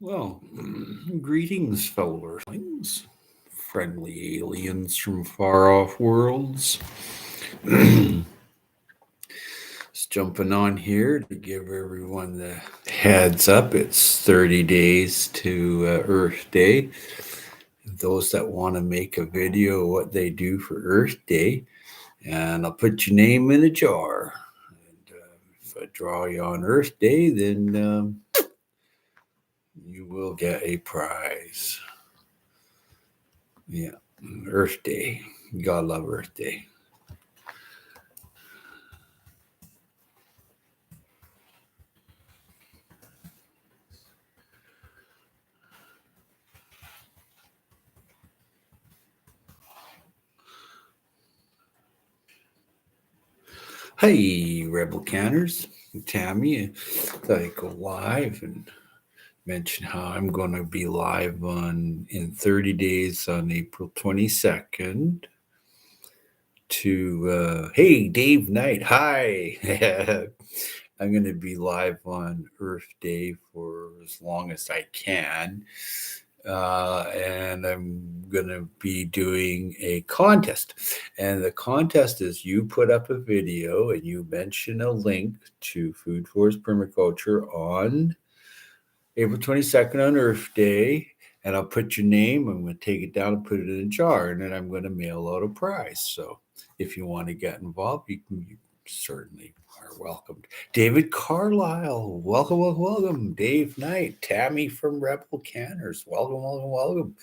Well, greetings, fellow Earthlings, friendly aliens from far off worlds. Just jumping on here to give everyone the heads up. It's 30 days to Earth Day. Those that want to make a video of what they do for Earth Day, and I'll put your name in a jar. And if I draw you on Earth Day, then you will get a prize. Yeah, Earth Day. You gotta love Earth Day. Hey, Rebel Canners, Tammy. Thought I'd go live and mention how I'm going to be live on in 30 days on April 22nd. Hey, Dave Knight. Hi. I'm going to be live on Earth Day for as long as I can. And I'm going to be doing a contest. And the contest is you put up a video and you mention a link to Food Forest Permaculture on April 22nd on Earth Day. And I'll put your name. I'm going to take it down and put it in a jar. And then I'm going to mail out a prize. So if you want to get involved, you certainly are welcomed. David Carlisle, welcome, welcome, welcome. Dave Knight, Tammy from Rebel Canners, welcome, welcome, welcome.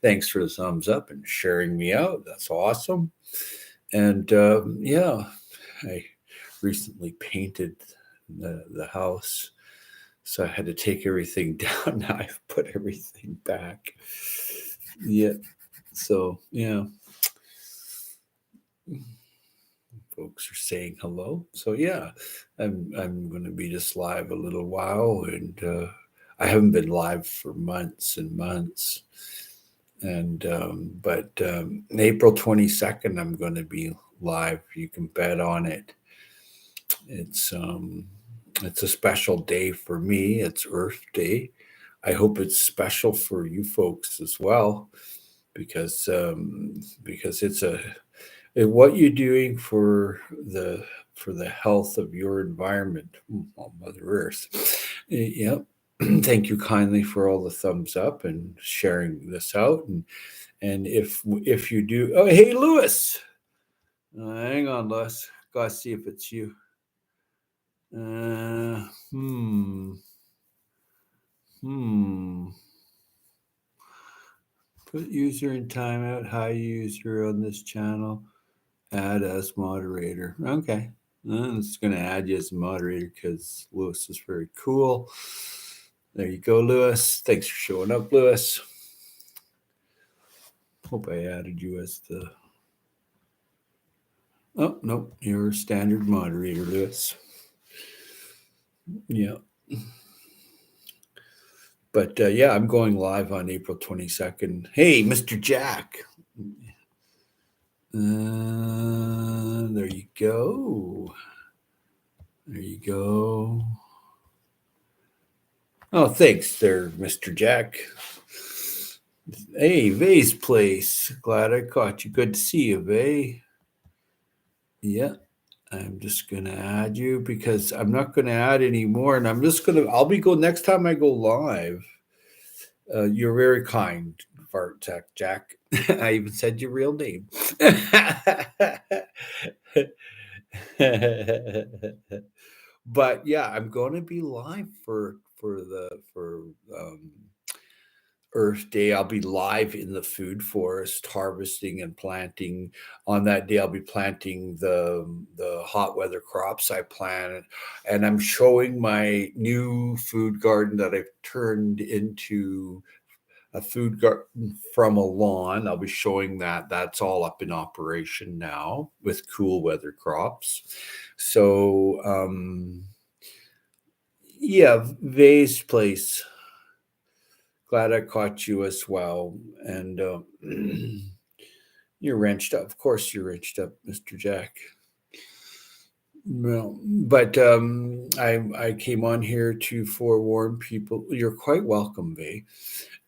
Thanks for the thumbs up and sharing me out. That's awesome. And yeah, I recently painted the house, so I had to take everything down. Now I've put everything back. Yeah. So yeah, folks are saying hello. So yeah, I'm going to be just live a little while, and I haven't been live for months and months. And but April 22nd, I'm going to be live. You can bet on it. It's um, it's a special day for me. It's Earth Day. I hope it's special for you folks as well, because it's a what you're doing for the health of your environment, Mother Earth. Yep. Thank you kindly for all the thumbs up and sharing this out. And if you do, oh hey Lewis, hang on, Lewis. Gotta see if it's you. Uh, hmm. Hmm. Put user in timeout. Hi user on this channel. Add as moderator. Okay. I'm just going to add you as a moderator because Lewis is very cool. There you go, Lewis. Thanks for showing up, Lewis. Hope I added you as the. Oh, no, you're a standard moderator, Lewis. Yeah. But yeah, I'm going live on April 22nd. Hey, Mr. Jack. There you go. There you go. Oh, thanks there, Mr. Jack. Hey, Vay's place. Glad I caught you. Good to see you, Vay. Yeah, I'm just gonna add you because I'm not gonna add anymore, and I'll be go next time I go live. You're very kind, Vartek Jack. I even said your real name. But yeah, I'm going to be live for um, Earth Day. I'll be live in the food forest, harvesting and planting. On that day, I'll be planting the hot weather crops I planted, and I'm showing my new food garden that I've turned into a food garden from a lawn. I'll be showing that. That's all up in operation now with cool weather crops. So yeah, Vay's place. Glad I caught you as well. And you're wrenched up. Of course, you're wrenched up, Mr. Jack. No, but I came on here to forewarn people. You're quite welcome, Vay.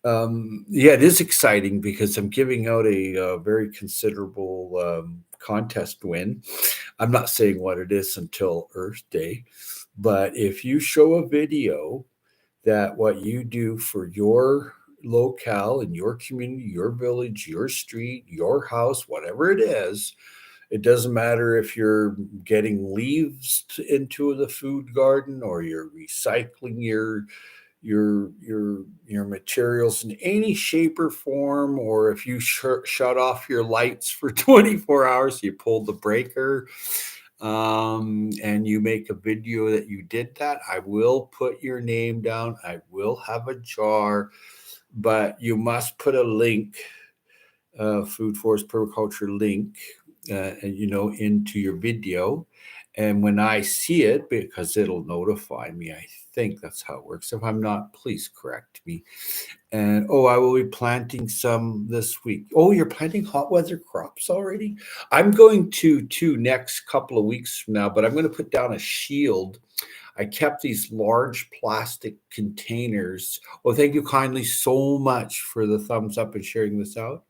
Yeah, it is exciting because I'm giving out a very considerable contest win. I'm not saying what it is until Earth Day, but if you show a video that what you do for your locale in your community, your village, your street, your house, whatever it is, it doesn't matter if you're getting leaves into the food garden or you're recycling your materials in any shape or form, or if you shut off your lights for 24 hours, you pulled the breaker, and you make a video that you did that, I will put your name down. I will have a jar, but you must put a link, food forest permaculture link, into your video. And when I see it, because it'll notify me, I think that's how it works. If I'm not, please correct me. And I will be planting some this week. Oh, you're planting hot weather crops already? I'm going to next couple of weeks from now, but I'm going to put down a shield. I kept these large plastic containers. Oh, thank you kindly so much for the thumbs up and sharing this out.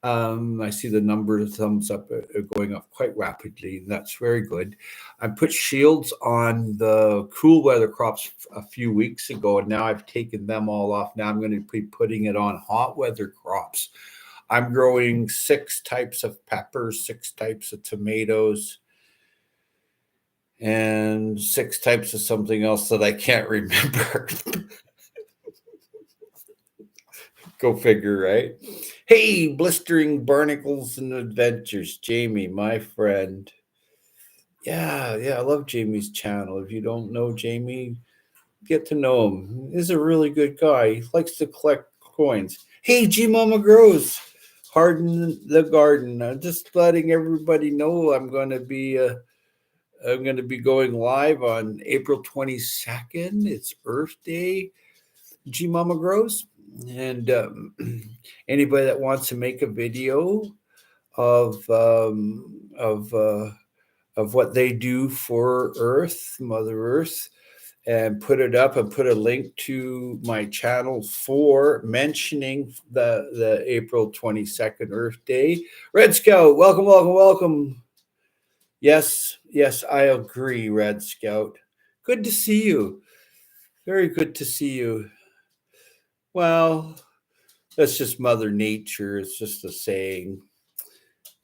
I see the number of thumbs up going up quite rapidly. That's very good. I put shields on the cool weather crops a few weeks ago, and now I've taken them all off. Now I'm going to be putting it on hot weather crops. I'm growing 6 types of peppers, 6 types of tomatoes, and 6 types of something else that I can't remember. Go figure, right? Hey, blistering barnacles and adventures, Jamie, my friend. Yeah, I love Jamie's channel. If you don't know Jamie, get to know him. He's a really good guy. He likes to collect coins. Hey, G Mama Grows, harden the garden. I'm just letting everybody know I'm going to be going live on April 22nd. It's Earth Day. G Mama Grows, and anybody that wants to make a video of what they do for Earth, Mother Earth, and put it up and put a link to my channel for mentioning the April 22nd Earth Day. Red Scout, welcome, welcome, welcome. Yes, I agree, Red Scout. Good to see you. Very good to see you. Well, that's just Mother Nature. It's just a saying.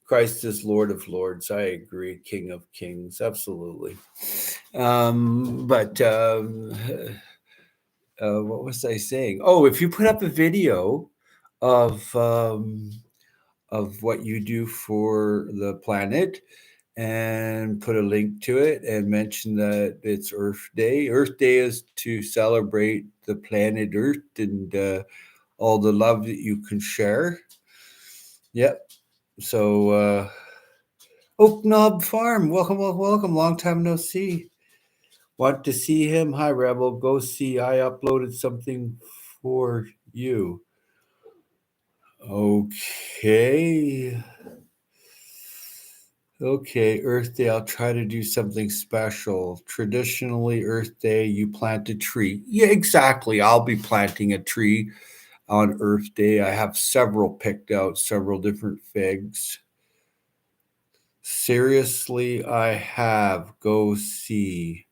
Christ is Lord of Lords. I agree. King of Kings. Absolutely. But what was I saying? Oh, if you put up a video of what you do for the planet and put a link to it and mention that it's Earth Day. Earth Day is to celebrate the planet Earth and all the love that you can share. Yep. So, Oak Knob Farm, welcome, welcome, welcome. Long time no see. Want to see him? Hi, Rebel. Go see. I uploaded something for you. Okay. Okay, Earth Day. I'll try to do something special. Traditionally, Earth Day, you plant a tree. Yeah, exactly. I'll be planting a tree on Earth Day. I have several picked out, several different figs. Seriously, I have. Go see.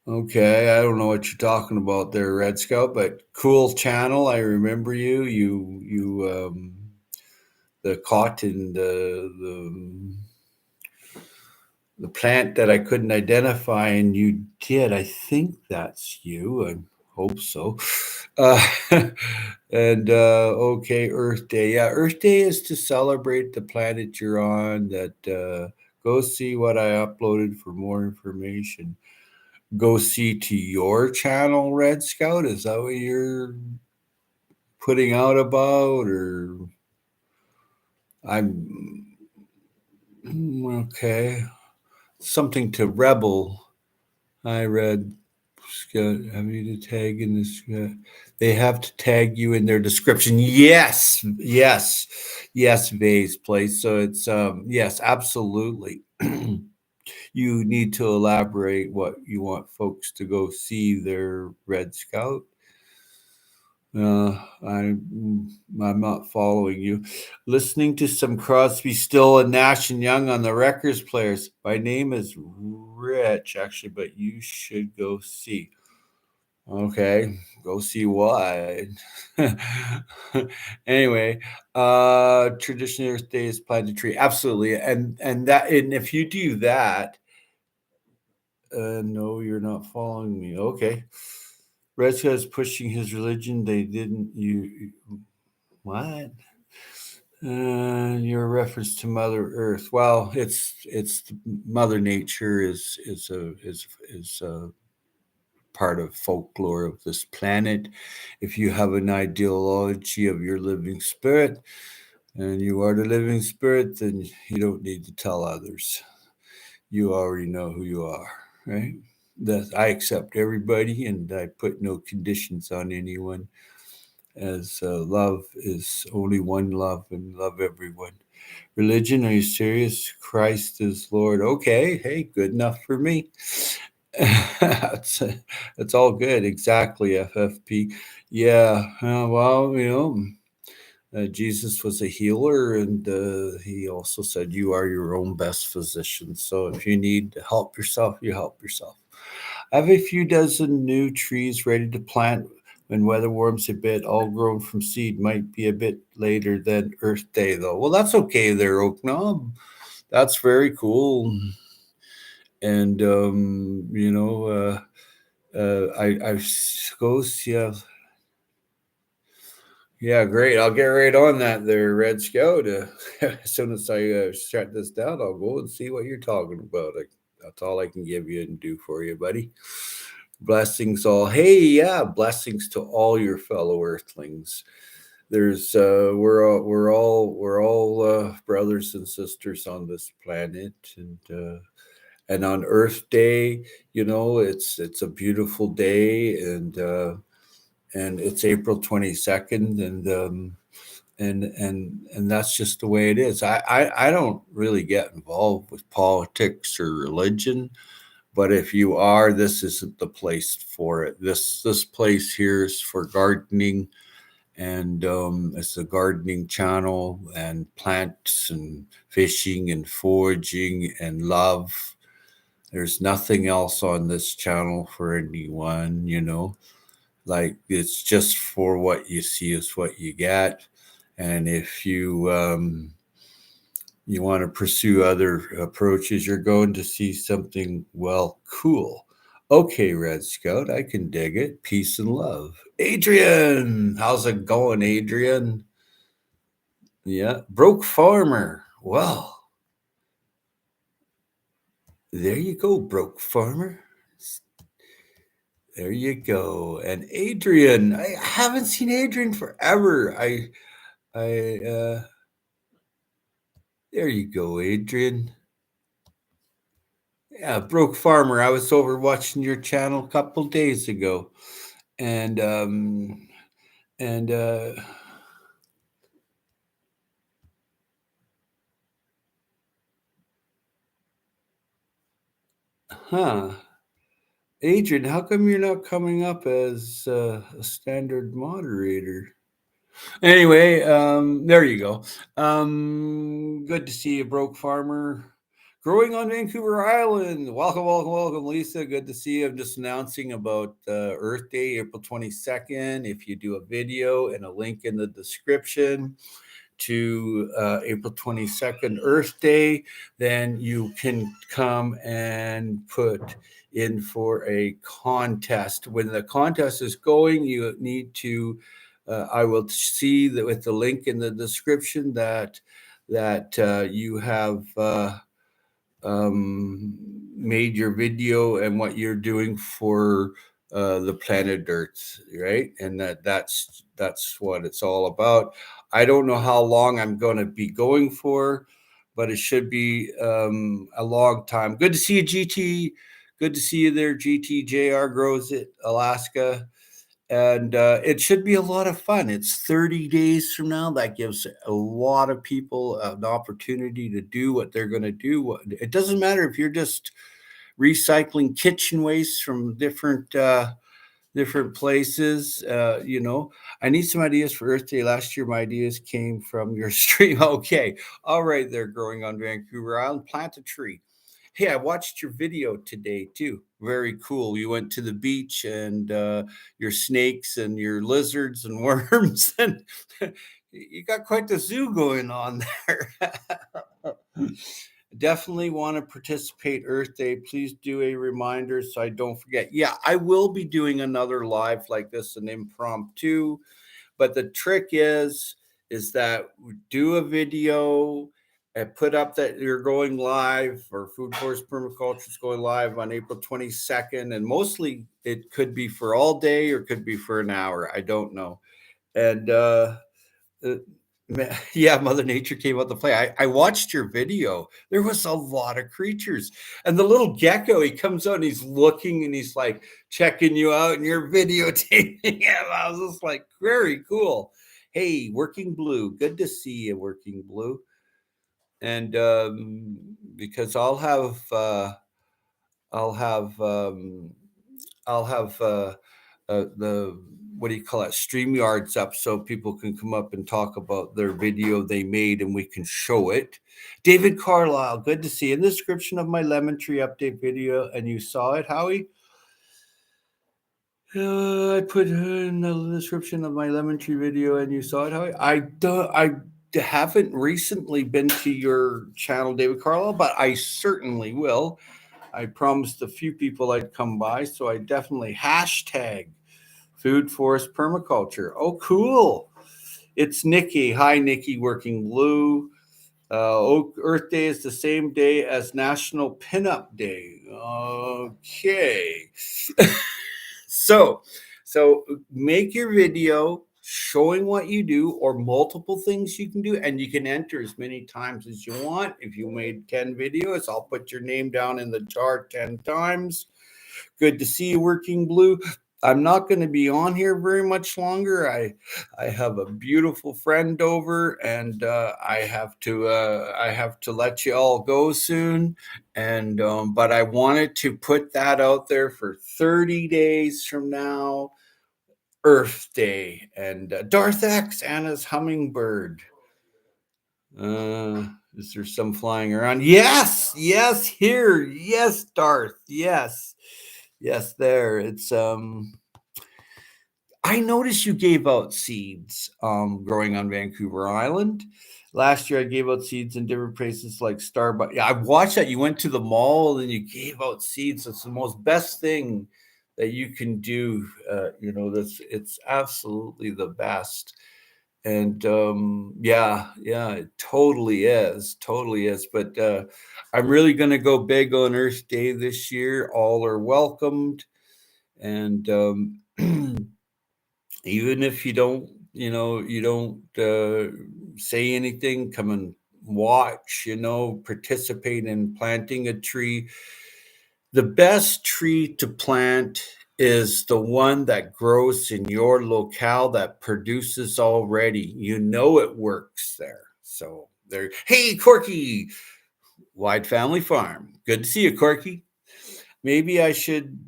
Okay, I don't know what you're talking about there, Red Scout, but cool channel. I remember you. You the cotton, the plant that I couldn't identify, and you did. I think that's you. I hope so. Uh, and okay, Earth Day. Yeah, Earth Day is to celebrate the planet you're on. That go see what I uploaded for more information. Go see to your channel, Red Scout. Is that what you're putting out about, or I'm okay? Something to Rebel. I read Scout, have you to tag in this? They have to tag you in their description. Yes, Vase place. So it's yes, absolutely. you need to elaborate what you want folks to go see their Red Scout. Uh, I, I'm not following you. Listening to some Crosby, Still, and Nash and Young on the records players. My name is Rich, actually, but you should go see. Okay, go see what. Anyway, traditional Earth Day is plant a tree. Absolutely, and if you do that, no, you're not following me. Okay, Red's is pushing his religion. They didn't. You what? Your reference to Mother Earth. Well, it's Mother Nature is a part of folklore of this planet. If you have an ideology of your living spirit, and you are the living spirit, then you don't need to tell others. You already know who you are, right? That I accept everybody, and I put no conditions on anyone. As love is only one love, and love everyone. Religion? Are you serious? Christ is Lord. Okay, hey, good enough for me. it's, it's all good. Exactly, FFP. Yeah, well, Jesus was a healer, and he also said, "You are your own best physician." So if you need to help yourself, you help yourself. I have a few dozen new trees ready to plant when weather warms a bit, all grown from seed. Might be a bit later than Earth Day, though. Well, that's okay there, Oak Knob. That's very cool. And, I suppose, yeah. Yeah, great. I'll get right on that there, Red Scout. As soon as I shut this down, I'll go and see what you're talking about. That's all I can give you and do for you, buddy. Blessings all. Hey, yeah, blessings to all your fellow Earthlings. There's we're all brothers and sisters on this planet, and on Earth Day, it's a beautiful day, and it's April 22nd, and that's just the way it is. I don't really get involved with politics or religion, but if you are, this isn't the place for it. This place here is for gardening, and it's a gardening channel, and plants and fishing and foraging and love. There's nothing else on this channel for anyone. Like, it's just for what you see is what you get. And if you want to pursue other approaches, you're going to see something, well, cool. Okay, Red Scout, I can dig it. Peace and love. Adrian, how's it going, Adrian? Yeah, broke farmer. Well, there you go, broke farmer. There you go. And Adrian, I haven't seen Adrian forever. There you go, Adrian. Yeah, broke farmer. I was over watching your channel a couple days ago, and and huh, Adrian, how come you're not coming up as a standard moderator? Anyway, there you go. Good to see you, broke farmer. Growing on Vancouver Island. Welcome, welcome, welcome, Lisa. Good to see you. I'm just announcing about Earth Day, April 22nd. If you do a video and a link in the description to April 22nd, Earth Day, then you can come and put in for a contest. When the contest is going, you need to I will see that with the link in the description that you have made your video and what you're doing for the planet Earth, right? And that's what it's all about. I don't know how long I'm going to be going for, but it should be a long time. Good to see you, GT. Good to see you there, GTJR Grows It, Alaska. And it should be a lot of fun. It's 30 days from now. That gives a lot of people an opportunity to do what they're going to do. It doesn't matter if you're just recycling kitchen waste from different places. I need some ideas for Earth Day. Last year, my ideas came from your stream. Okay, all right, they're growing on Vancouver Island. Plant a tree. Hey, I watched your video today too. Very cool. You went to the beach and your snakes and your lizards and worms, and you got quite the zoo going on there. Definitely want to participate Earth Day. Please do a reminder so I don't forget. Yeah, I will be doing another live like this, an impromptu. But the trick is that we do a video and put up that you're going live, or Food Forest Permaculture is going live on April 22nd. And mostly it could be for all day or could be for an hour. I don't know. And uh, yeah, Mother Nature came out to play. I watched your video. There was a lot of creatures. And the little gecko, he comes out and he's looking and he's like checking you out and you're videotaping him. I was just like, very cool. Hey, Working Blue. Good to see you, Working Blue. And because I'll have I'll have the what do you call it, StreamYards up so people can come up and talk about their video they made and we can show it. David Carlisle, good to see you. In the description of my lemon tree update video, and you saw it, Howie. I put in the description of my lemon tree video, and you saw it, Howie. I haven't recently been to your channel, David Carlisle, but I certainly will. I promised a few people I'd come by, so I definitely hashtag Food Forest Permaculture. Oh, cool. It's Nikki. Hi, Nikki, Working Blue. Earth Day is the same day as National Pinup Day. Okay. so, so make your video showing what you do or multiple things you can do, and you can enter as many times as you want. If you made 10 videos, I'll put your name down in the chart 10 times. Good to see you, Working Blue. I'm not going to be on here very much longer. I have a beautiful friend over, and I have to let you all go soon. And but I wanted to put that out there for 30 days from now, Earth Day, and Darth X, Anna's hummingbird. Is there some flying around? Yes, yes, here. Yes, Darth. Yes. Yes, there. It's I noticed you gave out seeds growing on Vancouver Island. Last year I gave out seeds in different places like Starbucks. Yeah, I watched that. You went to the mall and you gave out seeds. It's the most best thing that you can do. That's it's absolutely the best. And yeah, it totally is. But I'm really going to go big on Earth Day this year. All are welcomed, and even if you don't say anything, come and watch. Participate in planting a tree. The best tree to plant is the one that grows in your locale, that produces already. It works there. So there. Hey, Corky, Wide Family Farm. Good to see you, Corky. Maybe I should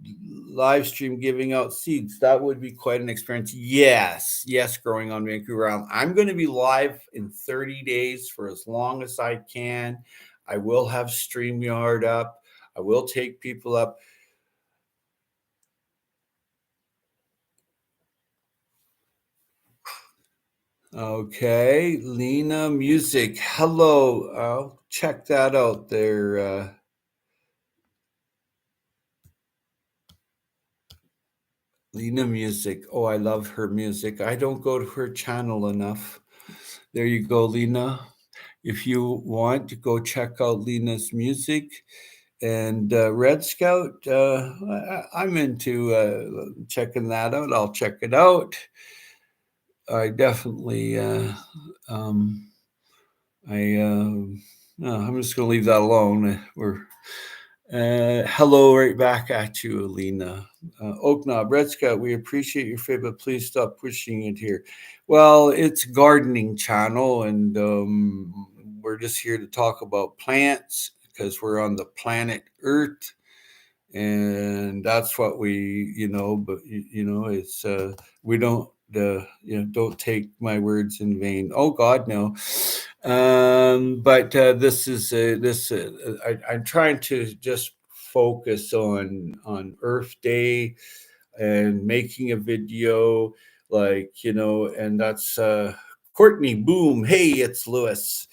live stream giving out seeds. That would be quite an experience. Yes, growing on Vancouver Island. I'm going to be live in 30 days for as long as I can. I will have StreamYard up. I will take people up. Okay, Lena Music. Hello. I'll check that out there. Lena Music. Oh, I love her music. I don't go to her channel enough. There you go, Lena. If you want to go check out Lena's music. And Red Scout, I'm into checking that out. I'll check it out. I definitely, I'm just going to leave that alone. Hello, right back at you, Alina. Oaknob, Red Scout, we appreciate your favorite, but please stop pushing it here. Well, it's gardening channel, and we're just here to talk about plants because we're on the planet Earth, and that's what we, but it's we don't. Don't take my words in vain. Oh God, no. But this is this. I'm trying to just focus on Earth Day and making a video, and that's Courtney. Boom! Hey, it's Lewis.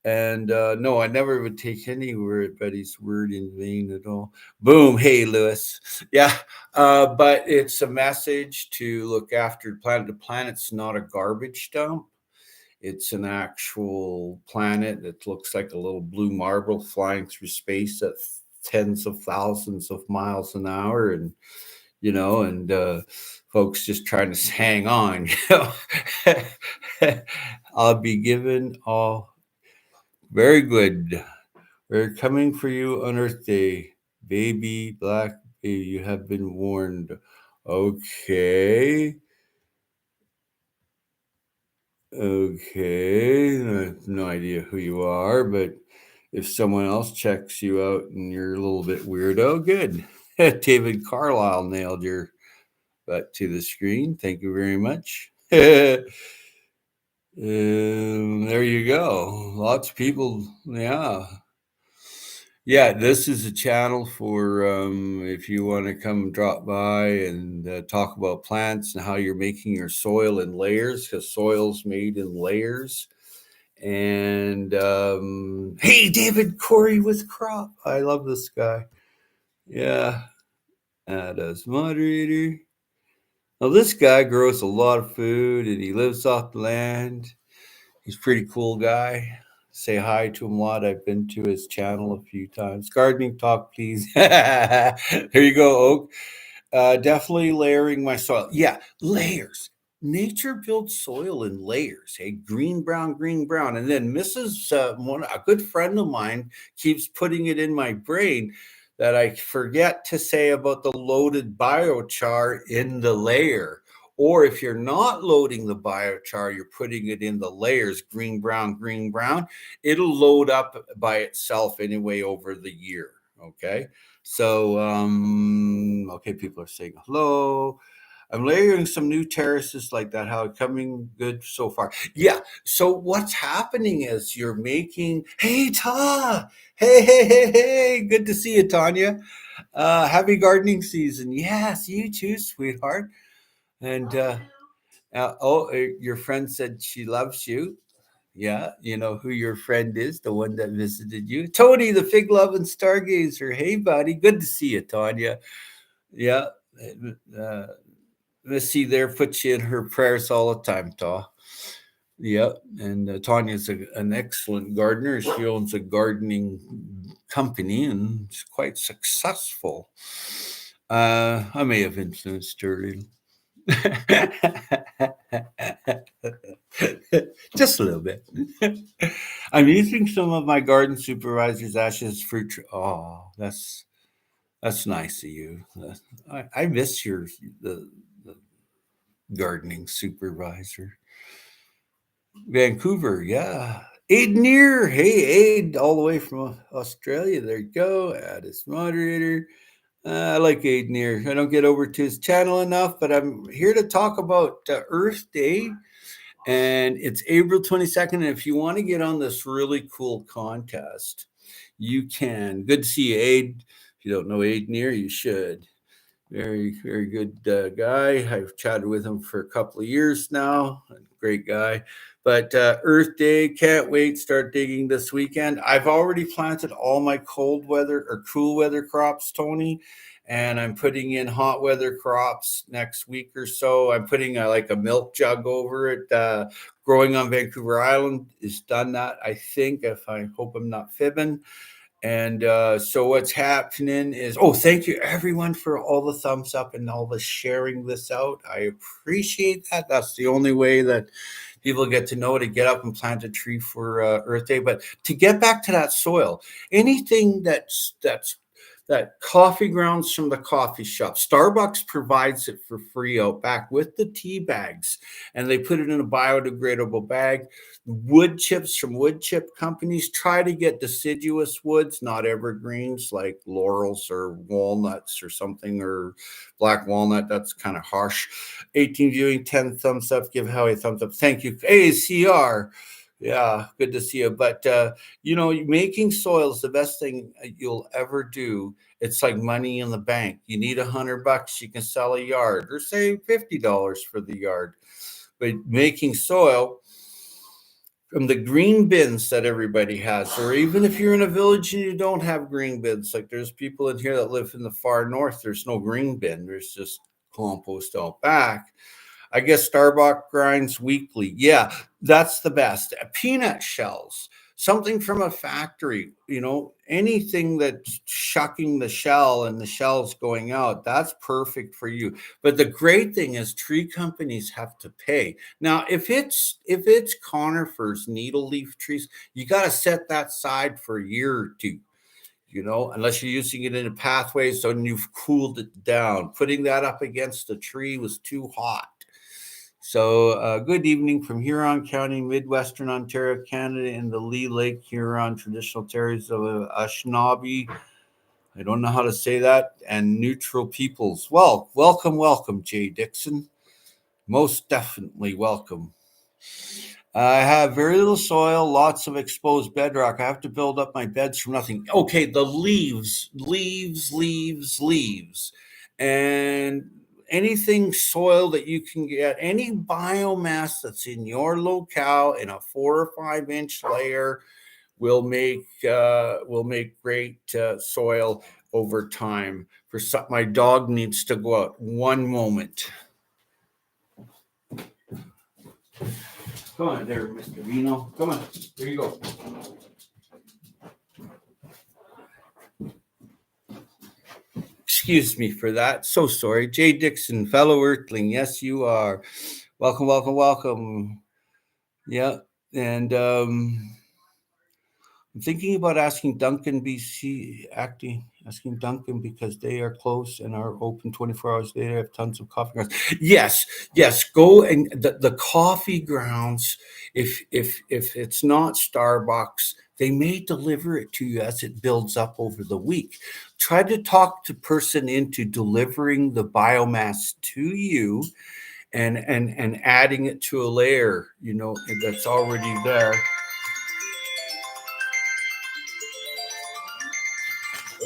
And no, I never would take anybody's word in vain at all. Boom! Hey, Lewis. Yeah, but it's a message to look after the planet. The planet's not a garbage dump. It's an actual planet that looks like a little blue marble flying through space at tens of thousands of miles an hour, and folks just trying to hang on. I'll be given all very good. We're coming for you on Earth Day, baby black baby. You have been warned. Okay. Okay, I have no idea who you are, but if someone else checks you out and you're a little bit weirdo, good. David Carlisle nailed your butt to the screen. Thank you very much. There you go. Lots of people, yeah. Yeah, this is a channel for if you want to come drop by and talk about plants and how you're making your soil in layers, because soil's made in layers. And hey, David Corey with Crop. I love this guy. Yeah, as moderator. Now, this guy grows a lot of food and he lives off the land. He's a pretty cool guy. Say hi to him a lot. I've been to his channel a few times. Gardening talk, please. There you go, Oak. Definitely layering my soil. Yeah, layers. Nature builds soil in layers. Hey, green, brown, green, brown. And then a good friend of mine, keeps putting it in my brain that I forget to say about the loaded biochar in the layer. Or if you're not loading the biochar, you're putting it in the layers, green, brown. It'll load up by itself anyway over the year. Okay. So, okay, people are saying hello. I'm layering some new terraces like that. How it coming good so far? Yeah. So what's happening is you're making. Hey, Ta. Hey. Good to see you, Tanya. Happy gardening season. Yes, you too, sweetheart. And your friend said she loves you. Yeah, you know who your friend is, the one that visited you. Tony, the fig loving stargazer. Hey, buddy. Good to see you, Tanya. Yeah. Uh, Missy there puts you in her prayers all the time, Ta. Yeah. And Tanya's an excellent gardener. She owns a gardening company and is quite successful. I may have influenced her a little. Just a little bit. I'm using some of my garden supervisor's ashes fruit. Oh, that's nice of you. I miss the gardening supervisor. Vancouver, yeah. Aid Near. Hey, Aid, all the way from Australia. There you go. Add as moderator. I like Aid Near. I don't get over to his channel enough, but I'm here to talk about Earth Day. And it's April 22nd. And if you want to get on this really cool contest, you can. Good to see you, Aid. If you don't know Aid Near, you should. Very good guy. I've chatted with him for a couple of years now. Great guy. But Earth Day, can't wait. Start digging this weekend. I've already planted all my cold weather or cool weather crops, Tony, and I'm putting in hot weather crops next week or so. I'm putting like a milk jug over it. Growing on Vancouver Island is done that, I think. If I hope I'm not fibbing. And so what's happening is, thank you everyone for all the thumbs up and all the sharing this out. I appreciate that. That's the only way that people get to know to get up and plant a tree for Earth Day. But to get back to that soil, anything that's that coffee grounds from the coffee shop. Starbucks provides it for free out back with the tea bags, and they put it in a biodegradable bag. Wood chips from wood chip companies try to get deciduous woods, not evergreens like laurels or walnuts or something, or black walnut. That's kind of harsh. 18 viewing, 10 thumbs up. Give Howie a thumbs up. Thank you. ACR. Yeah, good to see you. But making soil is the best thing you'll ever do. It's like money in the bank. You need $100, you can sell a yard, or say $50 for the yard. But making soil from the green bins that everybody has, or even if you're in a village and you don't have green bins, like there's people in here that live in the far north, there's no green bin, there's just compost out back. I guess Starbucks grinds weekly. Yeah, that's the best. Peanut shells, something from a factory, anything that's shucking the shell and the shells going out, that's perfect for you. But the great thing is tree companies have to pay. Now, if it's conifers, needle leaf trees, you got to set that aside for a year or two. Unless you're using it in a pathway, so you've cooled it down. Putting that up against a tree was too hot. So, good evening from Huron County, Midwestern Ontario, Canada, in the Lee Lake Huron traditional territories of Anishinaabe. I don't know how to say that, and neutral peoples. Well, welcome, Jay Dixon. Most definitely welcome. I have very little soil, lots of exposed bedrock. I have to build up my beds from nothing. Okay, the leaves. And anything soil that you can get, any biomass that's in your locale in a 4 or 5 inch layer will make great soil over time. My dog needs to go out. One moment. Come on there, Mr. Vino. Come on. Here you go. Excuse me for that. So sorry. Jay Dixon, fellow Earthling. Yes, you are. Welcome. Yeah. And I'm thinking about asking Duncan asking Duncan because they are close and are open 24 hours a day. They have tons of coffee grounds. Yes. Go and the coffee grounds. If it's not Starbucks, they may deliver it to you as it builds up over the week. Try to talk the person into delivering the biomass to you and adding it to a layer, that's already there.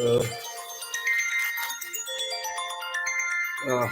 Uh, uh,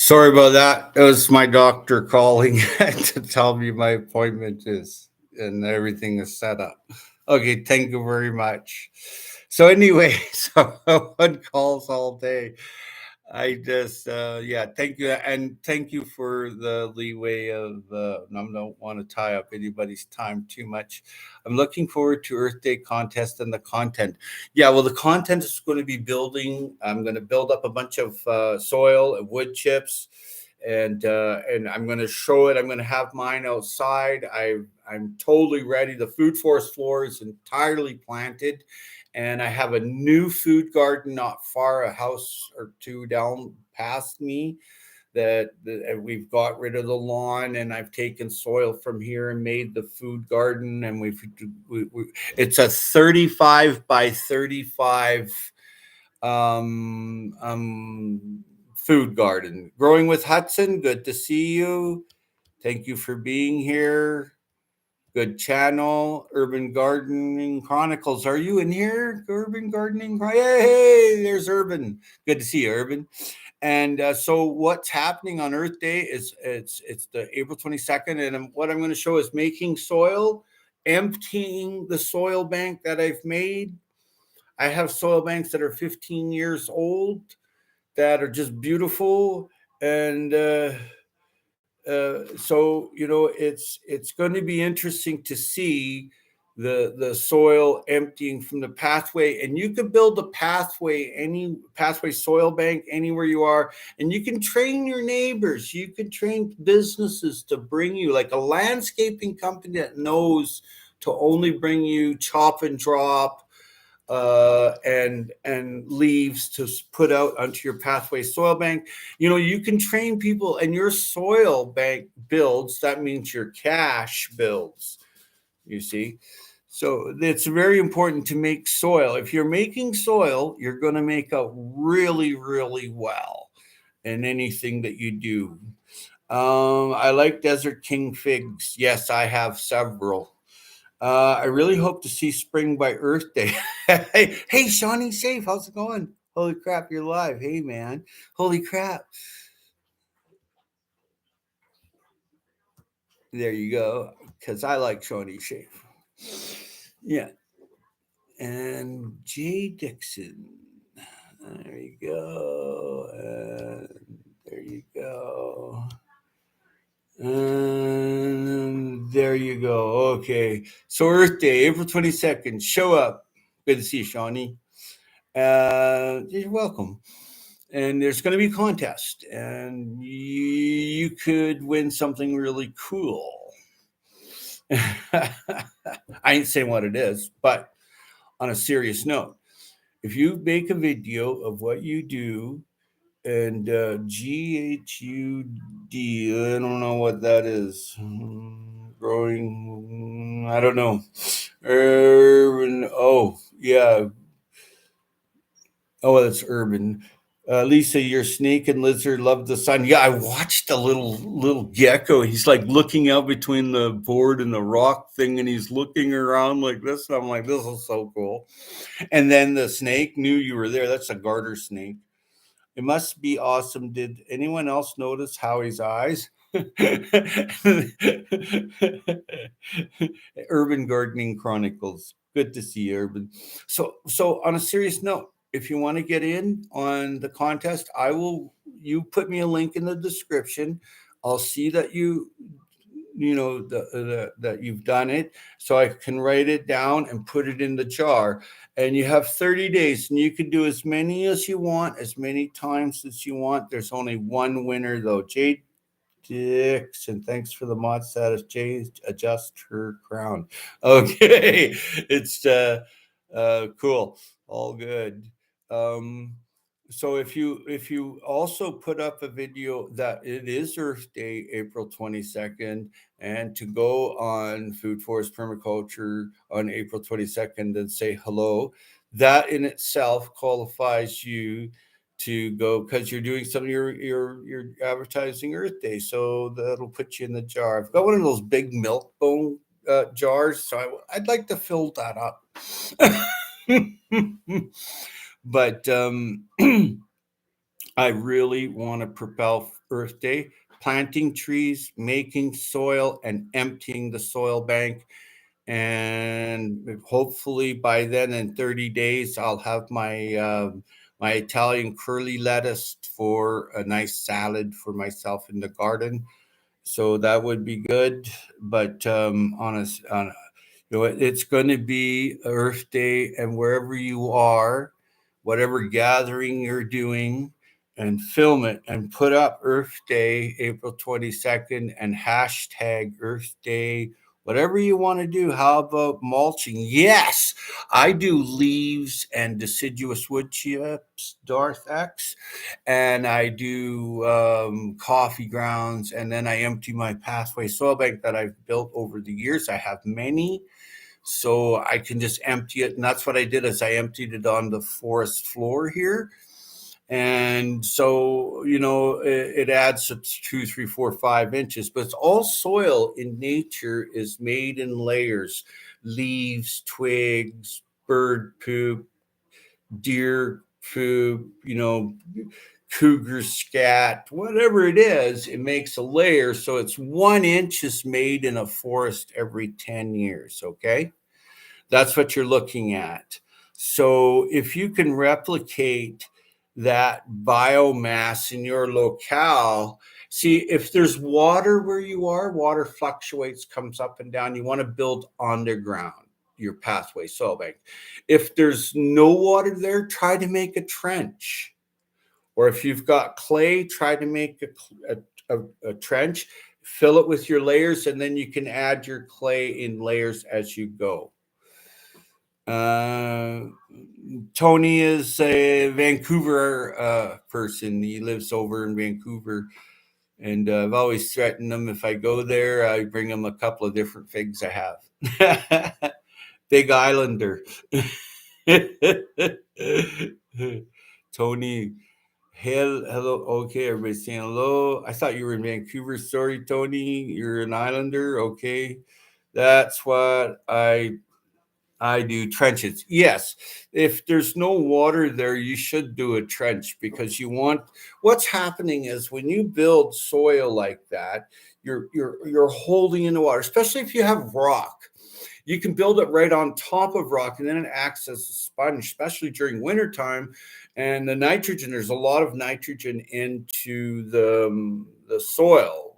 Sorry about that. It was my doctor calling to tell me my appointment is and everything is set up. Okay, thank you very much. So anyway, so one calls all day. I just thank you, and thank you for the leeway of I don't want to tie up anybody's time too much. I'm looking forward to Earth Day contest and the content. Yeah, well, the content is going to be building. I'm going to build up a bunch of soil and wood chips, and I'm going to show it. I'm going to have mine outside. I'm totally ready. The food forest floor is entirely planted, and I have a new food garden not far, a house or two down past me, that we've got rid of the lawn, and I've taken soil from here and made the food garden, and it's a 35 by 35 food garden. Growing with Hudson, good to see you. Thank you for being here. Good channel. Urban Gardening Chronicles. Are you in here? Urban Gardening. Hey, there's Urban. Good to see you, Urban. And so what's happening on Earth Day is it's the April 22nd, and what I'm going to show is making soil, emptying the soil bank that I've made. I have soil banks that are 15 years old that are just beautiful, and so it's going to be interesting to see the soil emptying from the pathway, and you can build a pathway, any pathway soil bank anywhere you are, and you can train your neighbors, you can train businesses to bring you, like a landscaping company that knows to only bring you chop and drop and leaves to put out onto your pathway soil bank. You can train people, and your soil bank builds. That means your cash builds. You see, so it's very important to make soil. If you're making soil, you're going to make out really, really well in anything that you do. I like Desert King figs. Yes, I have several. I really hope to see spring by Earth Day. Hey, Shawnee Safe, how's it going? Holy crap, you're live. Hey, man. Holy crap. There you go. Because I like Shawnee Safe. Yeah. And Jay Dixon. There you go. There you go. And there you go. Okay. So Earth Day, April 22nd. Show up. Good to see you, Shawnee. You're welcome. And there's going to be a contest, and you could win something really cool. I ain't saying what it is, but on a serious note, if you make a video of what you do, and GHUD, I don't know what that is. Growing, I don't know. Urban, oh, yeah. Oh, that's Urban. Lisa, your snake and lizard love the sun. Yeah, I watched a little gecko. He's like looking out between the board and the rock thing, and he's looking around like this. And I'm like, this is so cool. And then the snake knew you were there. That's a garter snake. It must be awesome. Did anyone else notice Howie's eyes? Urban Gardening Chronicles. Good to see you, Urban. So on a serious note, if you want to get in on the contest, you put me a link in the description. I'll see that that you've done it, so I can write it down and put it in the jar. And you have 30 days, and you can do as many as you want, as many times as you want. There's only one winner, though. Jade Dixon, thanks for the mod status. Jade, adjust her crown. Okay, it's cool, all good. So if you also put up a video that it is Earth Day, April 22nd, and to go on Food Forest Permaculture on April 22nd and say hello, that in itself qualifies you to go, because you're doing something, you're advertising Earth Day, so that'll put you in the jar. I've got one of those big milk bone jars, so I'd like to fill that up. But I really want to propel Earth Day, planting trees, making soil, and emptying the soil bank. And hopefully by then, in 30 days, I'll have my Italian curly lettuce for a nice salad for myself in the garden. So that would be good. But it's going to be Earth Day, and wherever you are, whatever gathering you're doing, and film it and put up Earth Day, April 22nd, and hashtag Earth Day whatever you want to do. How about mulching? Yes, I do leaves and deciduous wood chips, Darth-X, and I do coffee grounds, and then I empty my pathway soil bank that I've built over the years. I have many, so I can just empty it, and that's what I did. Is I emptied it on the forest floor here, and so it adds up to 2, 3, 4, 5 inches. But it's all soil in nature is made in layers: leaves, twigs, bird poop, deer poop, cougar scat, whatever it is, it makes a layer. So it's 1 inch is made in a forest every 10 years. Okay. That's what you're looking at. So if you can replicate that biomass in your locale, see, if there's water where you are, water fluctuates, comes up and down. You want to build underground your pathway soil bank. If there's no water there, try to make a trench. Or if you've got clay, try to make a trench, fill it with your layers, and then you can add your clay in layers as you go. Tony is a Vancouver person. He lives over in Vancouver. And I've always threatened him if I go there, I bring him a couple of different figs I have. Big Islander. Tony, hello. Okay, everybody's saying hello. I thought you were in Vancouver. Sorry, Tony. You're an Islander. Okay. That's what I do. Trenches. Yes. If there's no water there, you should do a trench, because what's happening is when you build soil like that, you're holding in the water, especially if you have rock. You can build it right on top of rock, and then it acts as a sponge, especially during wintertime. And the nitrogen, there's a lot of nitrogen into the soil.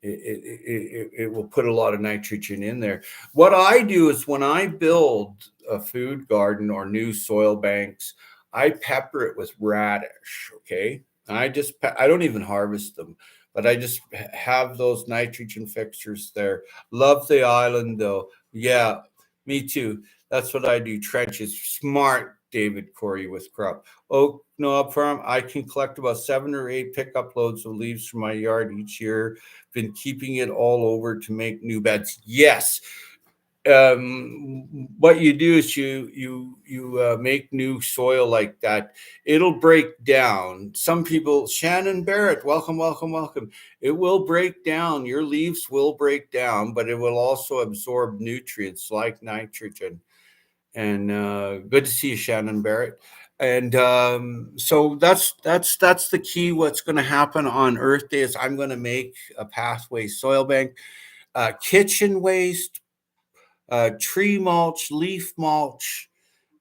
It will put a lot of nitrogen in there. What I do is when I build a food garden or new soil banks, I pepper it with radish. Okay. I don't even harvest them, but I just have those nitrogen fixtures there. Love the island though. Yeah, me too. That's what I do. Trenches. Smart, David Corey with Crop. Oak Knob Farm. I can collect about 7 or 8 pickup loads of leaves from my yard each year. Been keeping it all over to make new beds. Yes. What you do is you make new soil like that. It'll break down. Some people, Shannon Barrett, welcome. It will break down. Your leaves will break down, but it will also absorb nutrients like nitrogen. And good to see you, Shannon Barrett. And so that's the key. What's going to happen on Earth Day is I'm going to make a pathway soil bank, kitchen waste, tree mulch, leaf mulch,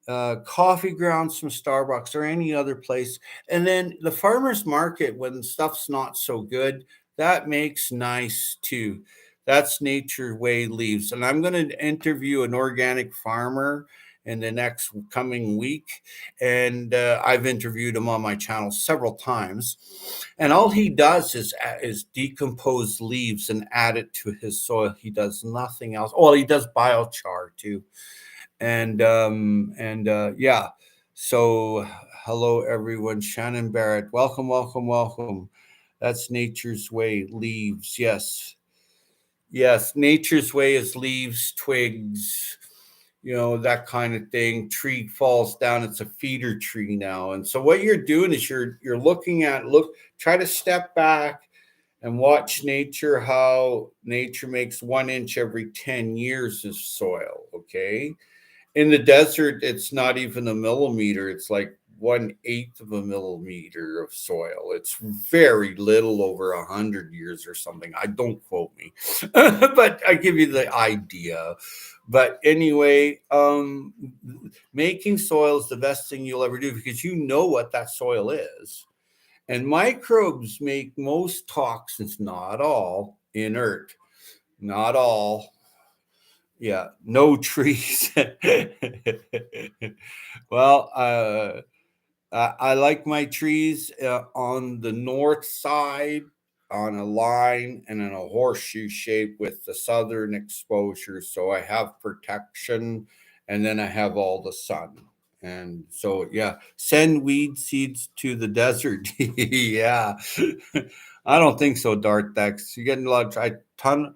coffee grounds from Starbucks or any other place. And then the farmer's market, when stuff's not so good, that makes nice too. That's Nature Way leaves. And I'm going to interview an organic farmer in the next coming week. And I've interviewed him on my channel several times. And all he does is decompose leaves and add it to his soil. He does nothing else. Well, he does biochar too. And yeah. So hello everyone. Shannon Barrett. Welcome. That's Nature's Way. Leaves. Yes. Nature's Way is leaves, twigs, that kind of thing. Tree falls down, it's a feeder tree now. And so what you're doing is you're looking at try to step back and watch nature, how nature makes 1 inch every 10 years of soil. Okay. In the desert, it's not even a millimeter. It's like 1/8 of a millimeter of soil. It's very little over 100 years or something. I don't quote me, but I give you the idea. But anyway, making soil is the best thing you'll ever do, because you know what that soil is. And microbes make most toxins, not all, inert. Not all. Yeah, no trees. Well, I like my trees on the north side. on a line and in a horseshoe shape with the southern exposure. So I have protection and then I have all the sun. And so, yeah, send weed seeds to the desert. Yeah. I don't think so, Darthex. You're getting a lot of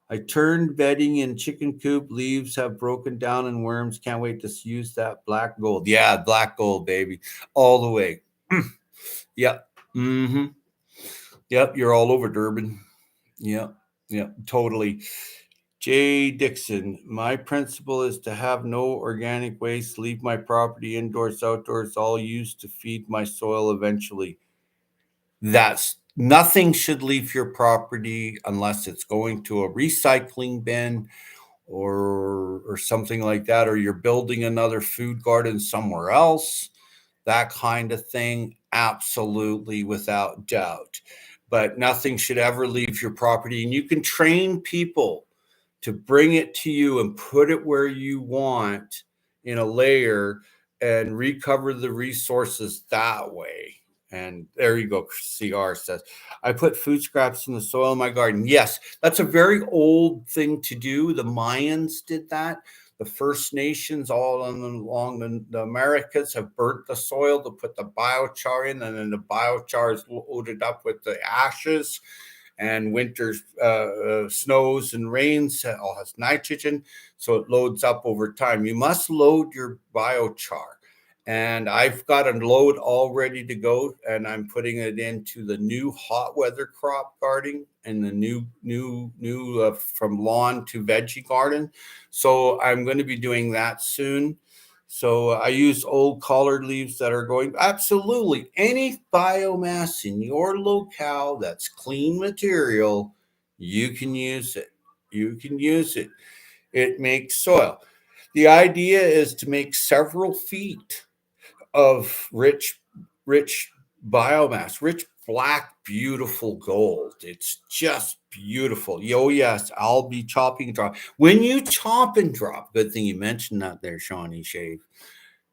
I turned bedding in chicken coop. Leaves have broken down and worms. Can't wait to use that black gold. Yeah, black gold, baby, all the way. Yep. Mm-hmm. Yep. You're all over Durban. Yep. Yep. Totally. Jay Dixon, my principle is to have no organic waste, leave my property indoors, outdoors, all used to feed my soil eventually. That's nothing should leave your property unless it's going to a recycling bin or something like that, or you're building another food garden somewhere else, that kind of thing. Absolutely, without doubt. But nothing should ever leave your property. And you can train people to bring it to you and put it where you want in a layer and recover the resources that way. And there you go. CR says, I put food scraps in the soil in my garden. Yes, that's a very old thing to do. The Mayans did that. The First Nations all along the Americas have burnt the soil to put the biochar in, and then the biochar is loaded up with the ashes, and winter's snows and rains all has nitrogen, so it loads up over time. You must load your biochar, and I've got a load all ready to go, and I'm putting it into the new hot weather crop gardening and the new from lawn to veggie garden. So I'm going to be doing that soon. So I use old collard leaves that are going, absolutely any biomass in your locale that's clean material, you can use it. You can use it. It makes soil. The idea is to make several feet of rich biomass, rich black, beautiful gold. It's just beautiful. Oh yes, I'll be chopping and drop. When you chop and drop, good thing you mentioned that there, Shawnee Shave.